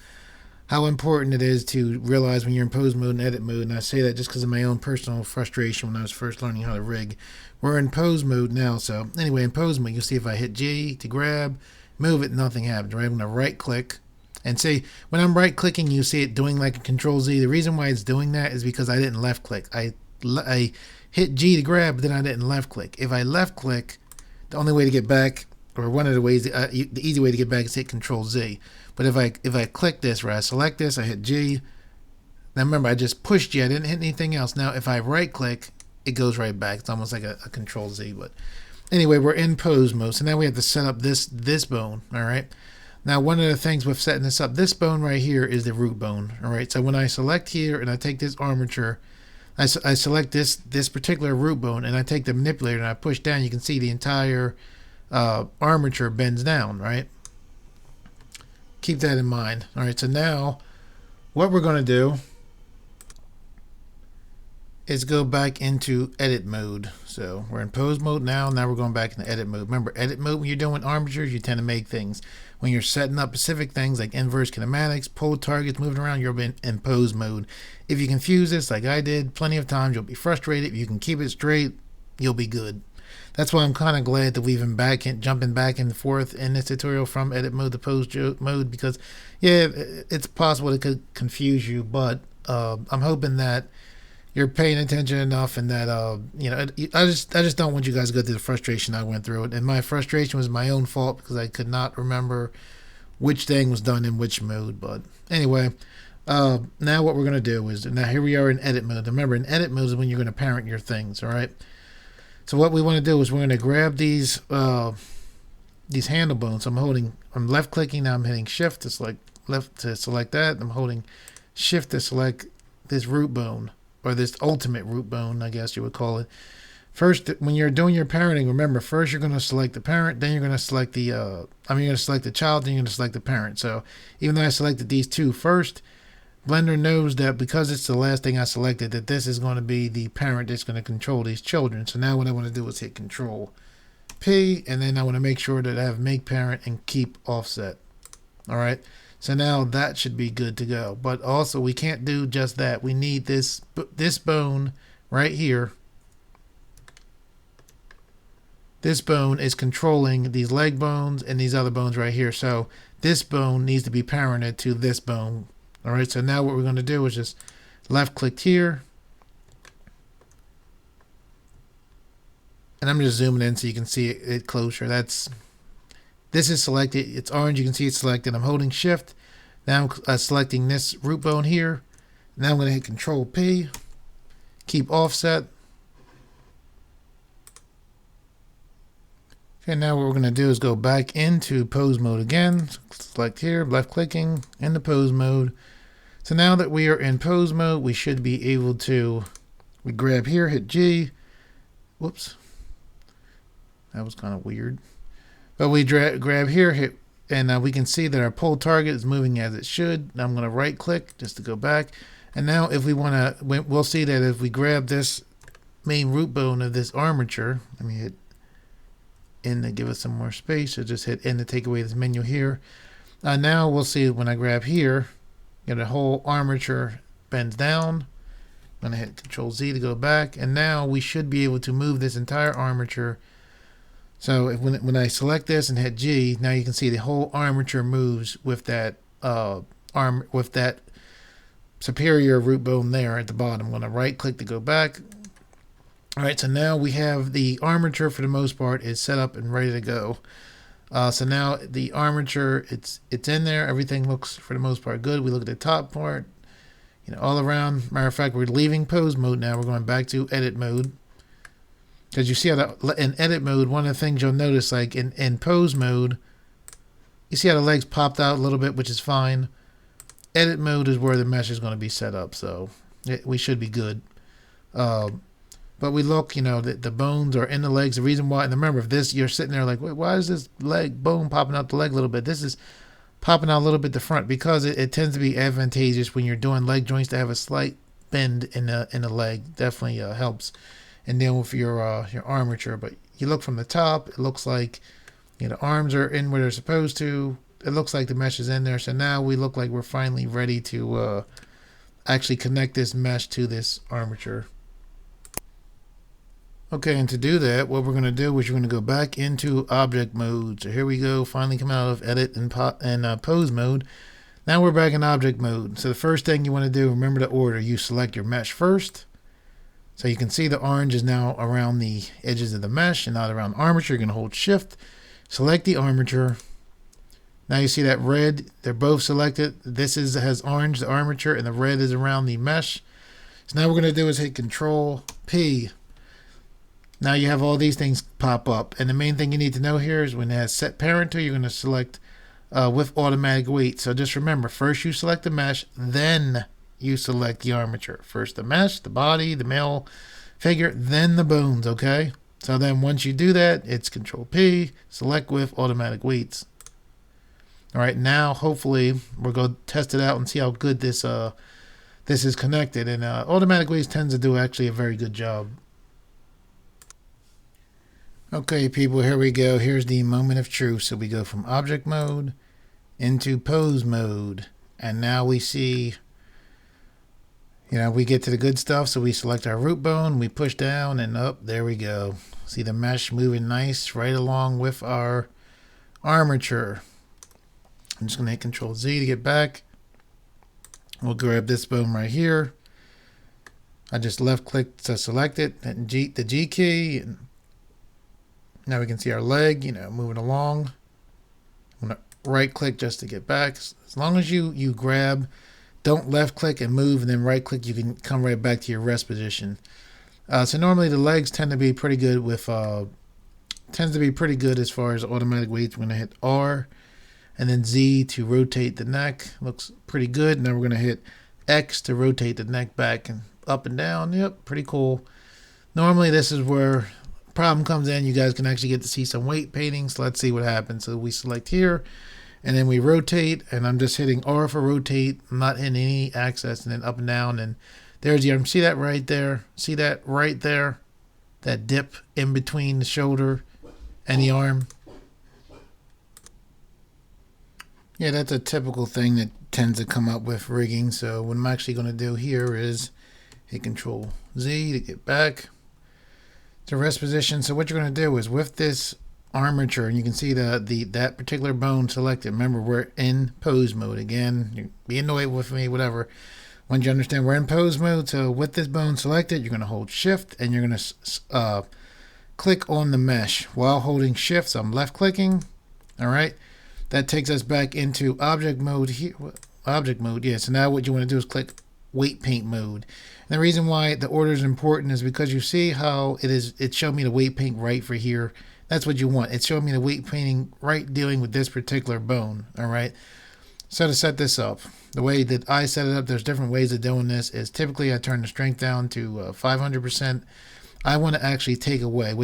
how important it is to realize when you're in pose mode and edit mode. And I say that just because of my own personal frustration when I was first learning how to rig. We're in pose mode now. So anyway, in pose mode, you'll see if I hit G to grab, move it, nothing happens, right? I'm going to right click and say, when I'm right clicking, you see it doing like a Control Z. The reason why it's doing that is because I didn't left click. I hit G to grab, but then I didn't left click. If I left click, the only way to get back, or one of the ways, the easy way to get back is hit Control Z. But if I click this, right, I select this, I hit G. Now remember, I just pushed G, I didn't hit anything else. Now if I right click, it goes right back. It's almost like a Control Z. But anyway, we're in pose mode. So now we have to set up this bone, all right? Now one of the things with setting this up, this bone right here is the root bone, all right? So when I select here and I take this armature, I select this particular root bone and I take the manipulator and I push down, you can see the entire armature bends down, right? Keep that in mind. All right, so now what we're going to do is go back into edit mode. So we're in pose mode now. Now we're going back into edit mode. Remember, edit mode, when you're doing armatures, you tend to make things. When you're setting up specific things like inverse kinematics, pole targets, moving around, you're in pose mode. If you confuse this like I did plenty of times, you'll be frustrated. If you can keep it straight, you'll be good. That's why I'm kind of glad that we've been jumping back and forth in this tutorial from edit mode to pose mode, because yeah, it's possible it could confuse you, but I'm hoping that you're paying attention enough, and that I just don't want you guys to go through the frustration I went through. And my frustration was my own fault because I could not remember which thing was done in which mode. But anyway, now what we're going to do is, now here we are in edit mode. Remember, in edit mode is when you're going to parent your things, all right? So what we want to do is we're going to grab these handle bones. I'm left clicking, now I'm hitting shift to select that. I'm holding shift to select this root bone, or this ultimate root bone, I guess you would call it. First, when you're doing your parenting, remember, first you're going to select the parent, then you're going to select the you're going to select the child, then you're going to select the parent. So even though I selected these two first, Blender knows that because it's the last thing I selected, that this is going to be the parent that's going to control these children. So now what I want to do is hit Control P, and then I want to make sure that I have make parent and keep offset. All right. So now that should be good to go. But also we can't do just that. We need this bone right here. This bone is controlling these leg bones and these other bones right here. So this bone needs to be parented to this bone. All right, so now what we're going to do is just left click here. And I'm just zooming in so you can see it closer. This is selected. It's orange. You can see it's selected. I'm holding shift. Now I'm selecting this root bone here. Now I'm going to hit Control P. Keep offset. Okay, now what we're going to do is go back into pose mode again. Select here, left clicking, into pose mode. So now that we are in pose mode, we should be able to, we grab here, hit G. Whoops. That was kind of weird. But we grab here, hit, and we can see that our pole target is moving as it should. Now I'm going to right click just to go back. And now if we want to, we'll see that if we grab this main root bone of this armature, let me hit N to give us some more space. So just hit N to take away this menu here. Now we'll see when I grab here, the whole armature bends down. I'm going to hit Control Z to go back. And now we should be able to move this entire armature So when I select this and hit G, now you can see the whole armature moves with that superior root bone there at the bottom. I'm going to right click to go back. All right, so now we have the armature for the most part is set up and ready to go. So now the armature, it's in there. Everything looks for the most part good. We look at the top part, all around. Matter of fact, we're leaving pose mode now. We're going back to edit mode. Because you see how in edit mode, one of the things you'll notice, like in pose mode, you see how the legs popped out a little bit, which is fine. Edit mode is where the mesh is going to be set up, so we should be good. But we look, the bones are in the legs. The reason why, and remember, if this, you're sitting there like, wait, why is this bone popping out the leg a little bit? This is popping out a little bit the front because it tends to be advantageous when you're doing leg joints to have a slight bend in the leg. Definitely helps in dealing with your armature. But you look from the top, it looks like the arms are in where they're supposed to. It looks like the mesh is in there. So now we look like we're finally ready to actually connect this mesh to this armature. Okay, and to do that, what we're going to do is we're going to go back into object mode. So here we go, finally come out of edit and pose mode. Now we're back in object mode. So the first thing you want to do, remember the order. You select your mesh first. So you can see the orange is now around the edges of the mesh and not around armature. You're going to hold shift, select the armature. Now you see that red, they're both selected. This has orange, the armature, and the red is around the mesh. So now what we're going to do is hit Control P. Now you have all these things pop up. And the main thing you need to know here is when it has set parent to, you're going to select with automatic weight. So just remember, first you select the mesh, then you select the armature. First the mesh, the body, the male figure, then the bones, okay? So then once you do that, it's Control P, select with automatic weights. All right, now hopefully we'll go test it out and see how good this is connected. And automatic weights tends to do actually a very good job. Okay, people, here we go. Here's the moment of truth. So we go from object mode into pose mode. And now we see, we get to the good stuff. So we select our root bone, we push down and up. There we go. See the mesh moving nice right along with our armature. I'm just going to hit Control Z to get back. We'll grab this bone right here. I just left click to select it, and the G key. And now we can see our leg, moving along. I'm going to right click just to get back. As long as you grab, don't left click and move and then right click, you can come right back to your rest position. So normally the legs tend to be pretty good with, as far as automatic weights. We're going to hit R and then Z to rotate the neck. Looks pretty good. Now we're going to hit X to rotate the neck back and up and down. Yep, pretty cool. Normally this is where problem comes in. You guys can actually get to see some weight painting. So let's see what happens. So we select here and then we rotate, and I'm just hitting R for rotate. I'm not hitting any axis, and then up and down, and there's the arm. See that right there? See that right there? That dip in between the shoulder and the arm. Yeah, that's a typical thing that tends to come up with rigging. So what I'm actually going to do here is hit Control Z to get back to rest position. So what you're going to do is with this armature, and you can see that particular bone selected. Remember, we're in pose mode again. You're being annoyed with me, whatever. Once you understand we're in pose mode, so with this bone selected, you're going to hold shift and you're going to click on the mesh while holding shift. So I'm left clicking. All right. That takes us back into object mode here. Object mode, yeah. So now what you want to do is click weight paint mode. And the reason why the order is important is because you see how it showed me the weight paint right for here. That's what you want. It's showing me the weight painting right dealing with this particular bone. All right. So to set this up, the way that I set it up, there's different ways of doing this. Is typically I turn the strength down to 500%. I want to actually take away I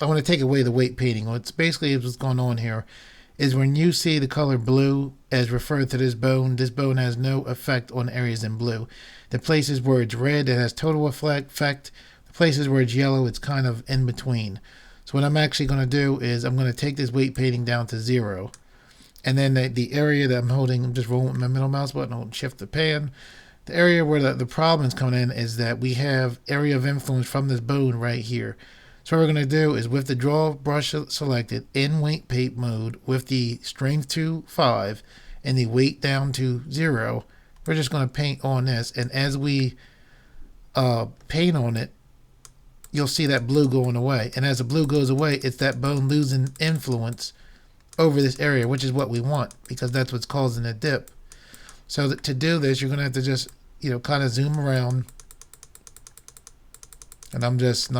want to take away the weight painting. What's going on here is when you see the color blue as referred to this bone has no effect on areas in blue. The places where it's red, it has total effect. The places where it's yellow, it's kind of in between. So what I'm actually going to do is I'm going to take this weight painting down to 0. And then the area that I'm holding, I'm just rolling my middle mouse button, holding shift the pan. The area where the problem is coming in is that we have area of influence from this bone right here. So So what we're going to do is with the draw brush selected in weight paint mode with the strength to 5 and the weight down to 0, we're just going to paint on this. And as we paint on it, you'll see that blue going away. And as the blue goes away, it's that bone losing influence over this area, which is what we want because that's what's causing a dip. So that to do this, you're going to have to just, kind of zoom around. And I'm just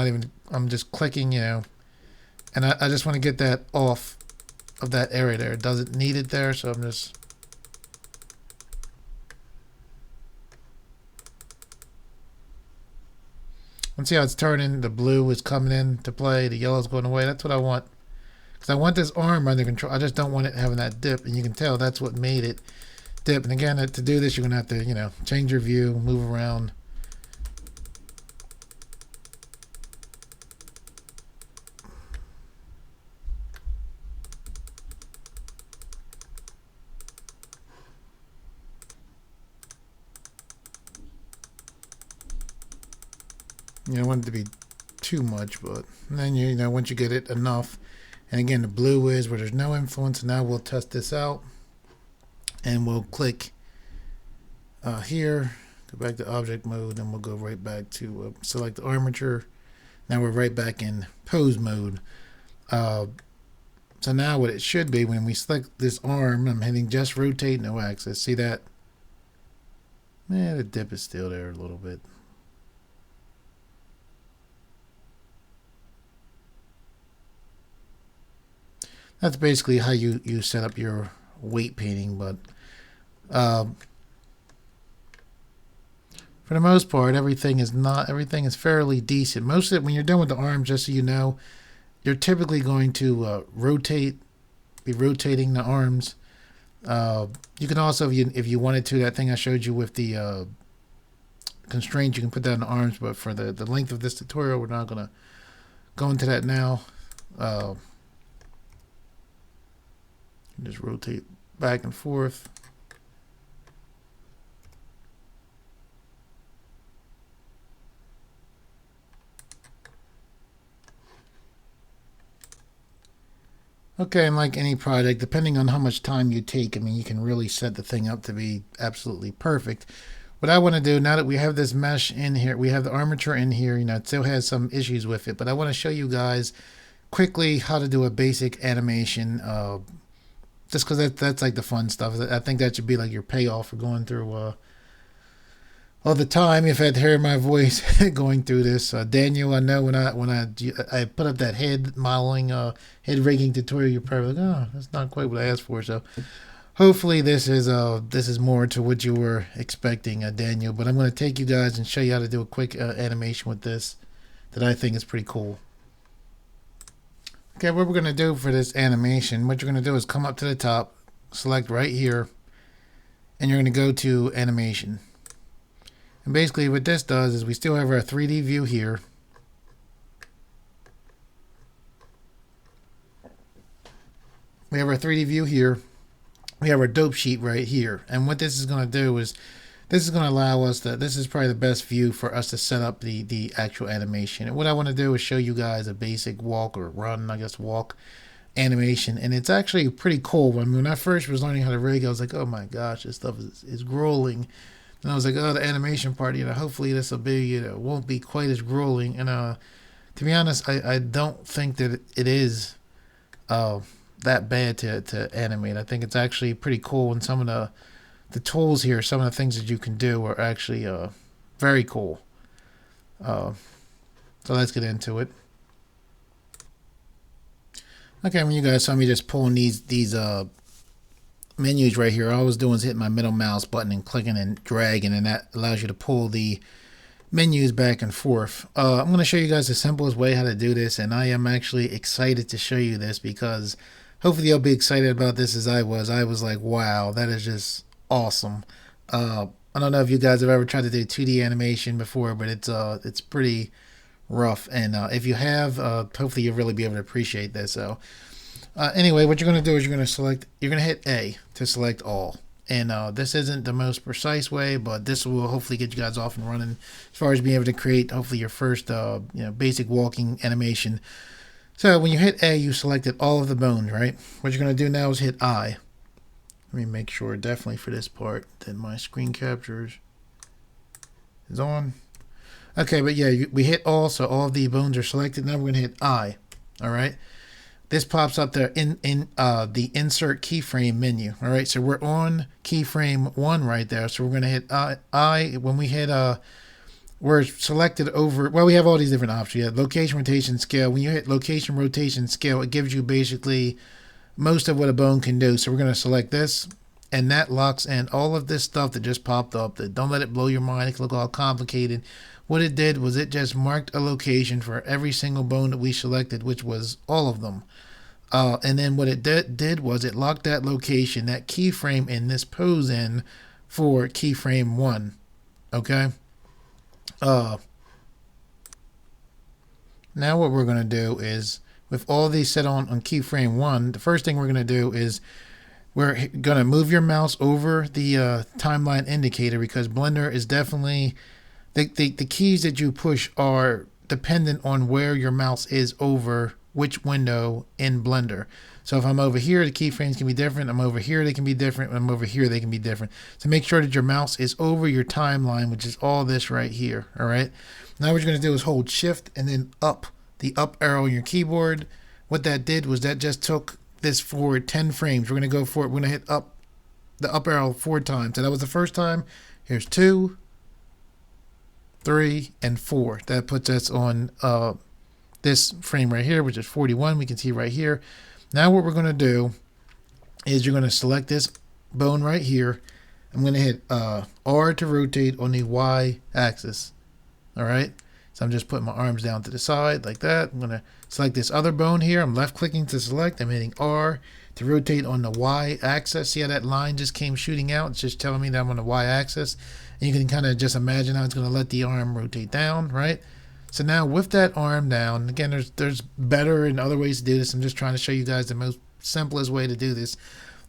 clicking, and I just want to get that off of that area there. It doesn't need it there, so I'm just... And see how it's turning? The blue is coming into play, the yellow's going away. That's what I want. Because I want this arm under control. I just don't want it having that dip, and you can tell that's what made it dip. And again, to do this, you're going to have to, change your view, move around. You don't want it to be too much, but then once you get it enough, and again the blue is where there's no influence. Now we'll test this out, and we'll click here, go back to object mode, and we'll go right back to select the armature. Now we're right back in pose mode. So now what it should be when we select this arm, I'm hitting just rotate, no axis. See that? The dip is still there a little bit. That's basically how you set up your weight painting, but for the most part, everything is fairly decent. Most of it, when you're done with the arms, just so you know, you're typically going to be rotating the arms. You can also, if you wanted to, that thing I showed you with the constraints, you can put that in the arms. But for the length of this tutorial, we're not going to go into that now. Just rotate back and forth. Okay, and like any project, depending on how much time you take, you can really set the thing up to be absolutely perfect. What I want to do, now that we have this mesh in here, we have the armature in here, it still has some issues with it, but I want to show you guys quickly how to do a basic animation, just because that's like the fun stuff. I think that should be like your payoff for going through all the time. If I had to hear my voice going through this, Daniel, I know when I put up that head modeling, head rigging tutorial, you're probably like, oh, that's not quite what I asked for. So hopefully this is more to what you were expecting, Daniel. But I'm going to take you guys and show you how to do a quick animation with this that I think is pretty cool. Okay, what we're going to do for this animation, what you're going to do is come up to the top, select right here, and you're going to go to animation. And basically what this does is we still have our 3D view here. We have our 3D view here. We have our dope sheet right here. And what this is going to do is this is going to allow us to, this is probably the best view for us to set up the actual animation. And what I want to do is show you guys a basic walk or run, I guess walk animation. And it's actually pretty cool. When I first was learning how to rig, I was like, oh my gosh, this stuff is grueling. And I was like, oh, the animation part, hopefully this will be, won't be quite as grueling. And to be honest, I don't think that it is that bad to animate. I think it's actually pretty cool, and some of the tools here, some of the things that you can do are actually very cool. So let's get into it. Okay, when you guys saw me just pulling these menus right here, all I was doing is hitting my middle mouse button and clicking and dragging, and that allows you to pull the menus back and forth. I'm going to show you guys the simplest way how to do this, and I am actually excited to show you this because hopefully you'll be excited about this as I was. I was like, wow, that is just awesome. I don't know if you guys have ever tried to do 2D animation before, but it's pretty rough, and if you have, hopefully you'll really be able to appreciate this. So anyway, what you're going to do is you're going to hit A to select all, And this isn't the most precise way, but this will hopefully get you guys off and running as far as being able to create hopefully your first basic walking animation. So when you hit A, you selected all of the bones, right? What you're going to do now is hit I. Let me make sure definitely for this part that my screen captures is on. Okay, but yeah, we hit all, so all of the bones are selected. Now we're going to hit I. All right. This pops up there in the insert keyframe menu. All right, so we're on keyframe 1 right there. So we're going to hit I. When we hit we're selected over, well, we have all these different options. You have location, rotation, scale. When you hit location, rotation, scale, it gives you basically most of what a bone can do. So we're going to select this, and that locks in all of this stuff that just popped up. Don't let it blow your mind. It can look all complicated. What it did was it just marked a location for every single bone that we selected, which was all of them. And then what it did was it locked that location, that keyframe in this pose in for keyframe 1. Okay. Now what we're going to do is, with all these set on keyframe 1, the first thing we're going to do is we're going to move your mouse over the timeline indicator, because Blender is definitely, the keys that you push are dependent on where your mouse is over which window in Blender. So if I'm over here, the keyframes can be different. I'm over here, they can be different. When I'm over here, they can be different. So make sure that your mouse is over your timeline, which is all this right here. All right. Now what you're going to do is hold Shift and then up, the up arrow on your keyboard. What that did was that just took this forward 10 frames. We're going to go for it. We're going to hit up, the up arrow 4 times. So that was the first time. Here's 2, 3, and 4. That puts us on this frame right here, which is 41. We can see right here. Now what we're going to do is you're going to select this bone right here. I'm going to hit R to rotate on the Y axis. All right. So I'm just putting my arms down to the side like that. I'm going to select this other bone here. I'm left clicking to select. I'm hitting R to rotate on the Y axis. See how that line just came shooting out? It's just telling me that I'm on the Y axis. And you can kind of just imagine how it's going to let the arm rotate down, right? So now with that arm down, again, there's better and other ways to do this. I'm just trying to show you guys the most simplest way to do this.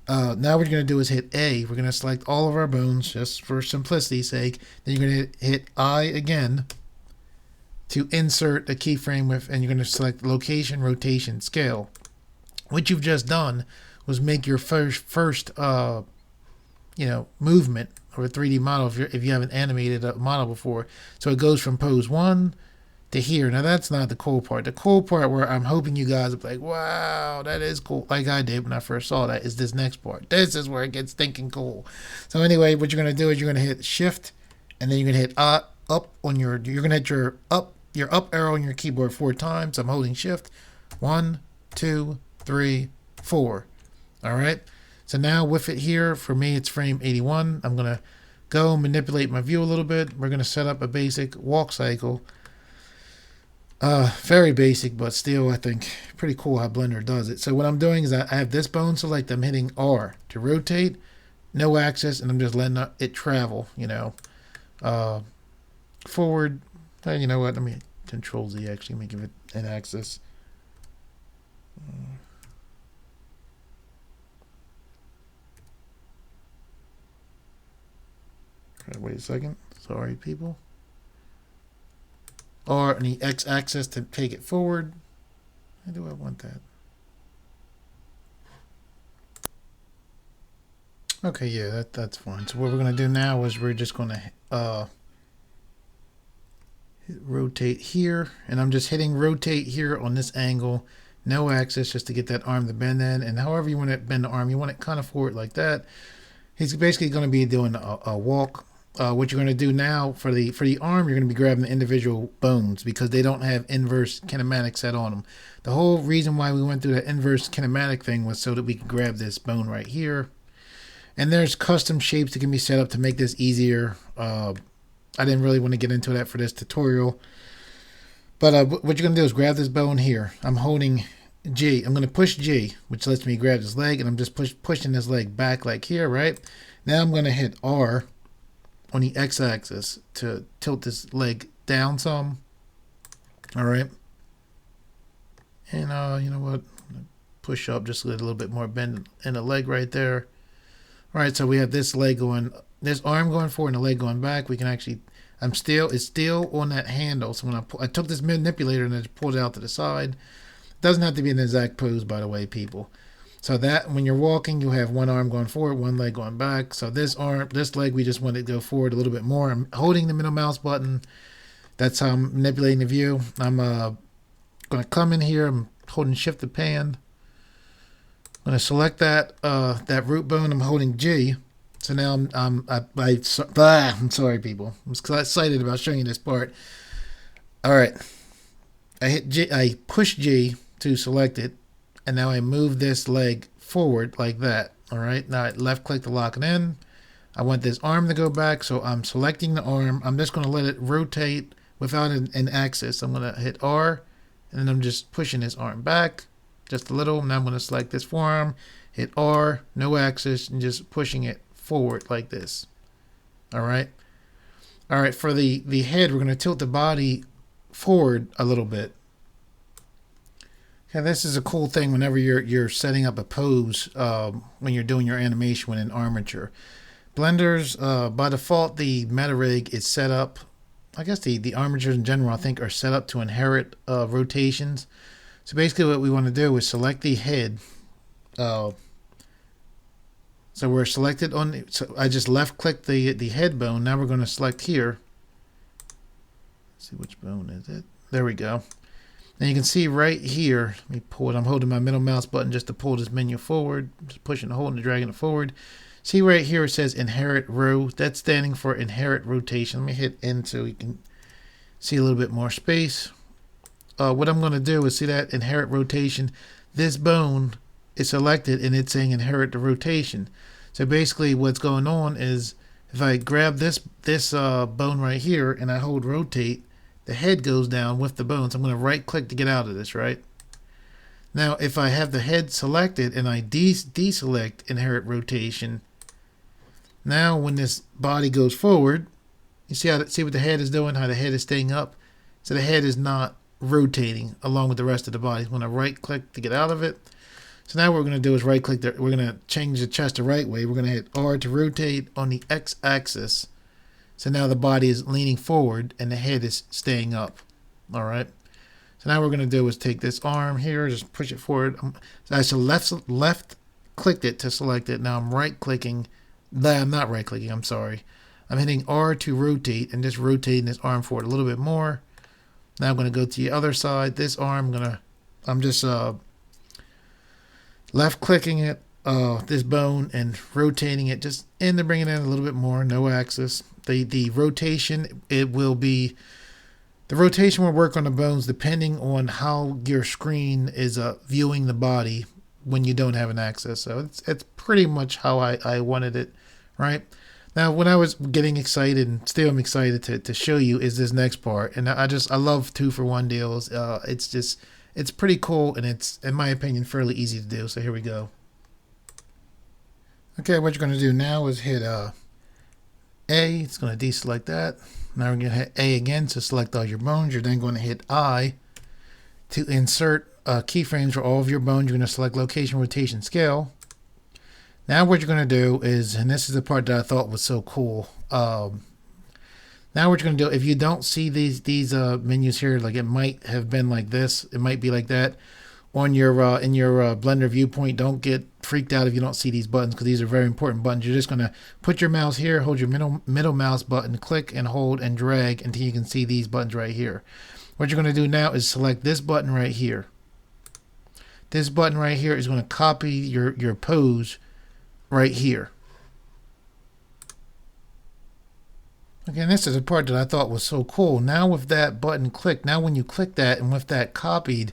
Now what you're going to do is hit A. We're going to select all of our bones just for simplicity's sake. Then you're going to hit I again to insert a keyframe with, and you're going to select location, rotation, scale. What you've just done was make your first movement or a 3D model if you haven't animated a model before. So it goes from pose 1 to here. Now that's not the cool part. The cool part, where I'm hoping you guys will be like, wow, that is cool, like I did when I first saw that, is this next part. This is where it gets stinking cool. So anyway, what you're going to do is you're going to hit Shift, and then you're going to hit up on your, you're going to hit your up arrow on your keyboard 4 times. I'm holding Shift. 1, 2, 3, 4. All right. So now with it here, for me, it's frame 81. I'm going to go manipulate my view a little bit. We're going to set up a basic walk cycle. Very basic, but still, I think pretty cool how Blender does it. So what I'm doing is I have this bone select. I'm hitting R to rotate, no axis, and I'm just letting it travel, forward. You know what? Let me Control Z, actually, make it an axis. Wait a second. Sorry, people. R and the X axis to take it forward. How do I want that? Okay, yeah, that's fine. So what we're going to do now is we're just going to rotate here, and I'm just hitting rotate here on this angle, no axis, just to get that arm to bend in. And however you want to bend the arm, you want it kind of forward like that. He's basically going to be doing a walk. What you're going to do now for the arm, you're going to be grabbing the individual bones because they don't have inverse kinematic set on them. The whole reason why we went through that inverse kinematic thing was so that we could grab this bone right here. And there's custom shapes that can be set up to make this easier. I didn't really want to get into that for this tutorial. But what you're going to do is grab this bone here. I'm holding G. I'm going to push G, which lets me grab this leg, and I'm just pushing this leg back like here, right? Now I'm going to hit R on the X-axis to tilt this leg down some. All right. And you know what? Push up just a little bit more bend in the leg right there. All right, so we have this leg going, this arm going forward and the leg going back. We can actually, it's still on that handle. So when I took this manipulator and I just pulled it out to the side. It doesn't have to be in the exact pose, by the way, people. So that when you're walking, you have one arm going forward, one leg going back. So this leg, we just want it to go forward a little bit more. I'm holding the middle mouse button. That's how I'm manipulating the view. I'm going to come in here. I'm holding shift to pan. I'm going to select that root bone. I'm holding G. So now I'm sorry, people. I'm excited about showing you this part. All right. I hit G. I push G to select it. And now I move this leg forward like that. All right. Now I left click to lock it in. I want this arm to go back. So I'm selecting the arm. I'm just going to let it rotate without an axis. I'm going to hit R. And then I'm just pushing this arm back just a little. Now I'm going to select this forearm. Hit R. No axis. And just pushing it forward like this. All right. All right. For the head, we're going to tilt the body forward a little bit. Yeah, this is a cool thing whenever you're setting up a pose when you're doing your animation in Armature. Blender's, by default, the meta rig is set up, I guess the armatures in general, I think, are set up to inherit rotations. So basically what we want to do is select the head. So we're selected on, so I just left click the head bone. Now we're going to select here. Let's see which bone is it. There we go. And you can see right here, let me pull it. I'm holding my middle mouse button just to pull this menu forward. Just pushing the hold and dragging it forward. See right here it says inherit row. That's standing for inherit rotation. Let me hit N so you can see a little bit more space. What I'm going to do is see that inherit rotation. This bone is selected and it's saying inherit the rotation. So basically what's going on is if I grab this bone right here and I hold rotate, the head goes down with the bones. I'm going to right click to get out of this, right? Now, if I have the head selected and I deselect inherit rotation, now when this body goes forward, you see what the head is doing, how the head is staying up. So the head is not rotating along with the rest of the body. I'm going to right click to get out of it. So now what we're going to do is right click. We're going to change the chest the right way. We're going to hit R to rotate on the X axis. So now the body is leaning forward and the head is staying up. All right. So now what we're going to do is take this arm here, just push it forward. So I left clicked it to select it. Now I'm right clicking. I'm not right clicking. I'm sorry. I'm hitting R to rotate and just rotating this arm forward a little bit more. Now I'm going to go to the other side. This arm, I'm just left clicking it, this bone and rotating it just in to bring it in a little bit more. No axis. The rotation, the rotation will work on the bones depending on how your screen is viewing the body when you don't have an axis. So it's pretty much how I wanted it, right? Now, when I was getting excited, and still I'm excited to show you, is this next part. And I love 2-for-1 deals. It's pretty cool, and it's, in my opinion, fairly easy to do. So here we go. Okay, what you're going to do now is hit A. It's going to deselect that. Now we're going to hit A again to select all your bones. You're then going to hit I to insert keyframes for all of your bones. You're going to select location, rotation, scale. Now what you're going to do is, and this is the part that I thought was so cool. Now what you're going to do, if you don't see these menus here, like it might have been like this, it might be like that on your in your Blender viewpoint. Don't get freaked out if you don't see these buttons, because these are very important buttons. You're just going to put your mouse here, hold your middle mouse button, click and hold and drag until you can see these buttons right here. What you're going to do now is select this button right here. This button right here is going to copy your pose right here. Okay, and this is the part that I thought was so cool. Now with that button clicked, now when you click that and with that copied,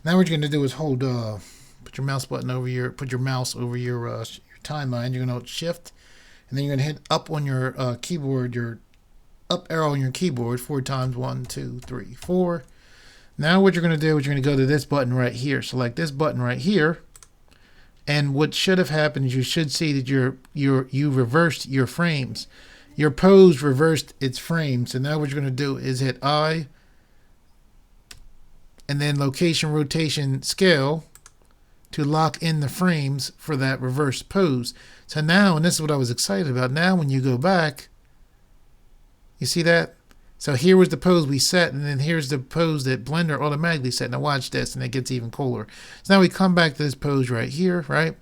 now what you're going to do is hold, put your mouse button over your, put your mouse over your timeline. You're going to hold shift, and then you're going to hit up on your keyboard, your up arrow on your keyboard 4 times. 1, 2, 3, 4. Now what you're going to do is you're going to go to this button right here. Select this button right here. And what should have happened is you should see that you reversed your frames. Your pose reversed its frames. So now what you're going to do is hit I, and then location, rotation, scale. to lock in the frames for that reverse pose. So now, and this is what I was excited about, now when you go back, you see that? So here was the pose we set, and then here's the pose that Blender automatically set. Now watch this, and it gets even cooler. So now we come back to this pose right here, right?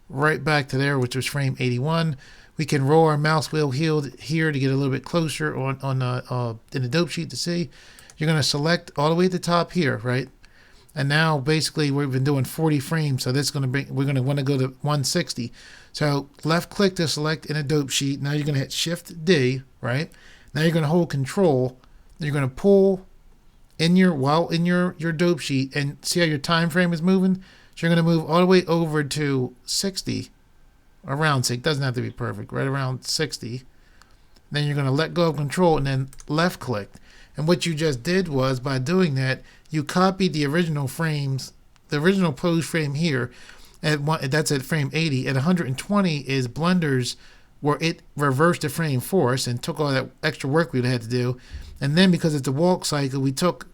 Right back to there, which was frame 81. We can roll our mouse wheel here to get a little bit closer in the dope sheet to see. You're going to select all the way at the top here, right? And now basically we've been doing 40 frames, so that's going to bring, we're going to want to go to 160. So left click to select in a dope sheet. Now you're going to hit Shift D, right? Now you're going to hold Control. You're going to pull in your dope sheet, and see how your time frame is moving. So you're going to move all the way over to 60, around 60. It doesn't have to be perfect, right around 60. Then you're going to let go of Control and then left click. And what you just did was, by doing that, you copied the original frames, the original pose frame here, that's at frame 80. At 120 is Blender's, where it reversed the frame for us and took all that extra work we had to do. And then because it's a walk cycle, we took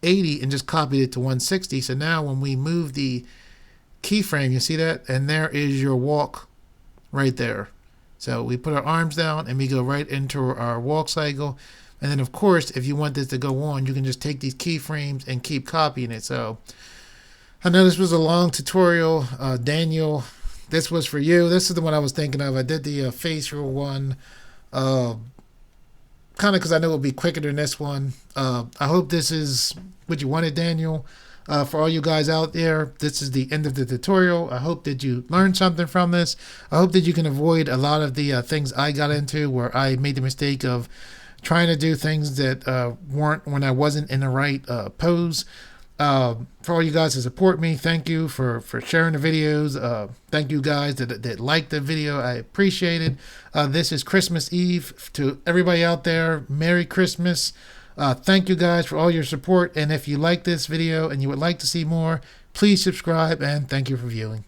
80 and just copied it to 160. So now when we move the keyframe, you see that? And there is your walk right there. So we put our arms down and we go right into our walk cycle. And then, of course, if you want this to go on, you can just take these keyframes and keep copying it. So I know this was a long tutorial. Daniel, this was for you. This is the one I was thinking of. I did the facial one kind of because I know it would be quicker than this one. I hope this is what you wanted, Daniel. For all you guys out there, this is the end of the tutorial. I hope that you learned something from this. I hope that you can avoid a lot of the things I got into where I made the mistake of trying to do things that weren't when I wasn't in the right pose. For all you guys to support me, thank you for sharing the videos. Thank you guys that liked the video. I appreciate it. This is Christmas Eve. To everybody out there, Merry Christmas. Thank you guys for all your support. And if you like this video and you would like to see more, please subscribe, and thank you for viewing.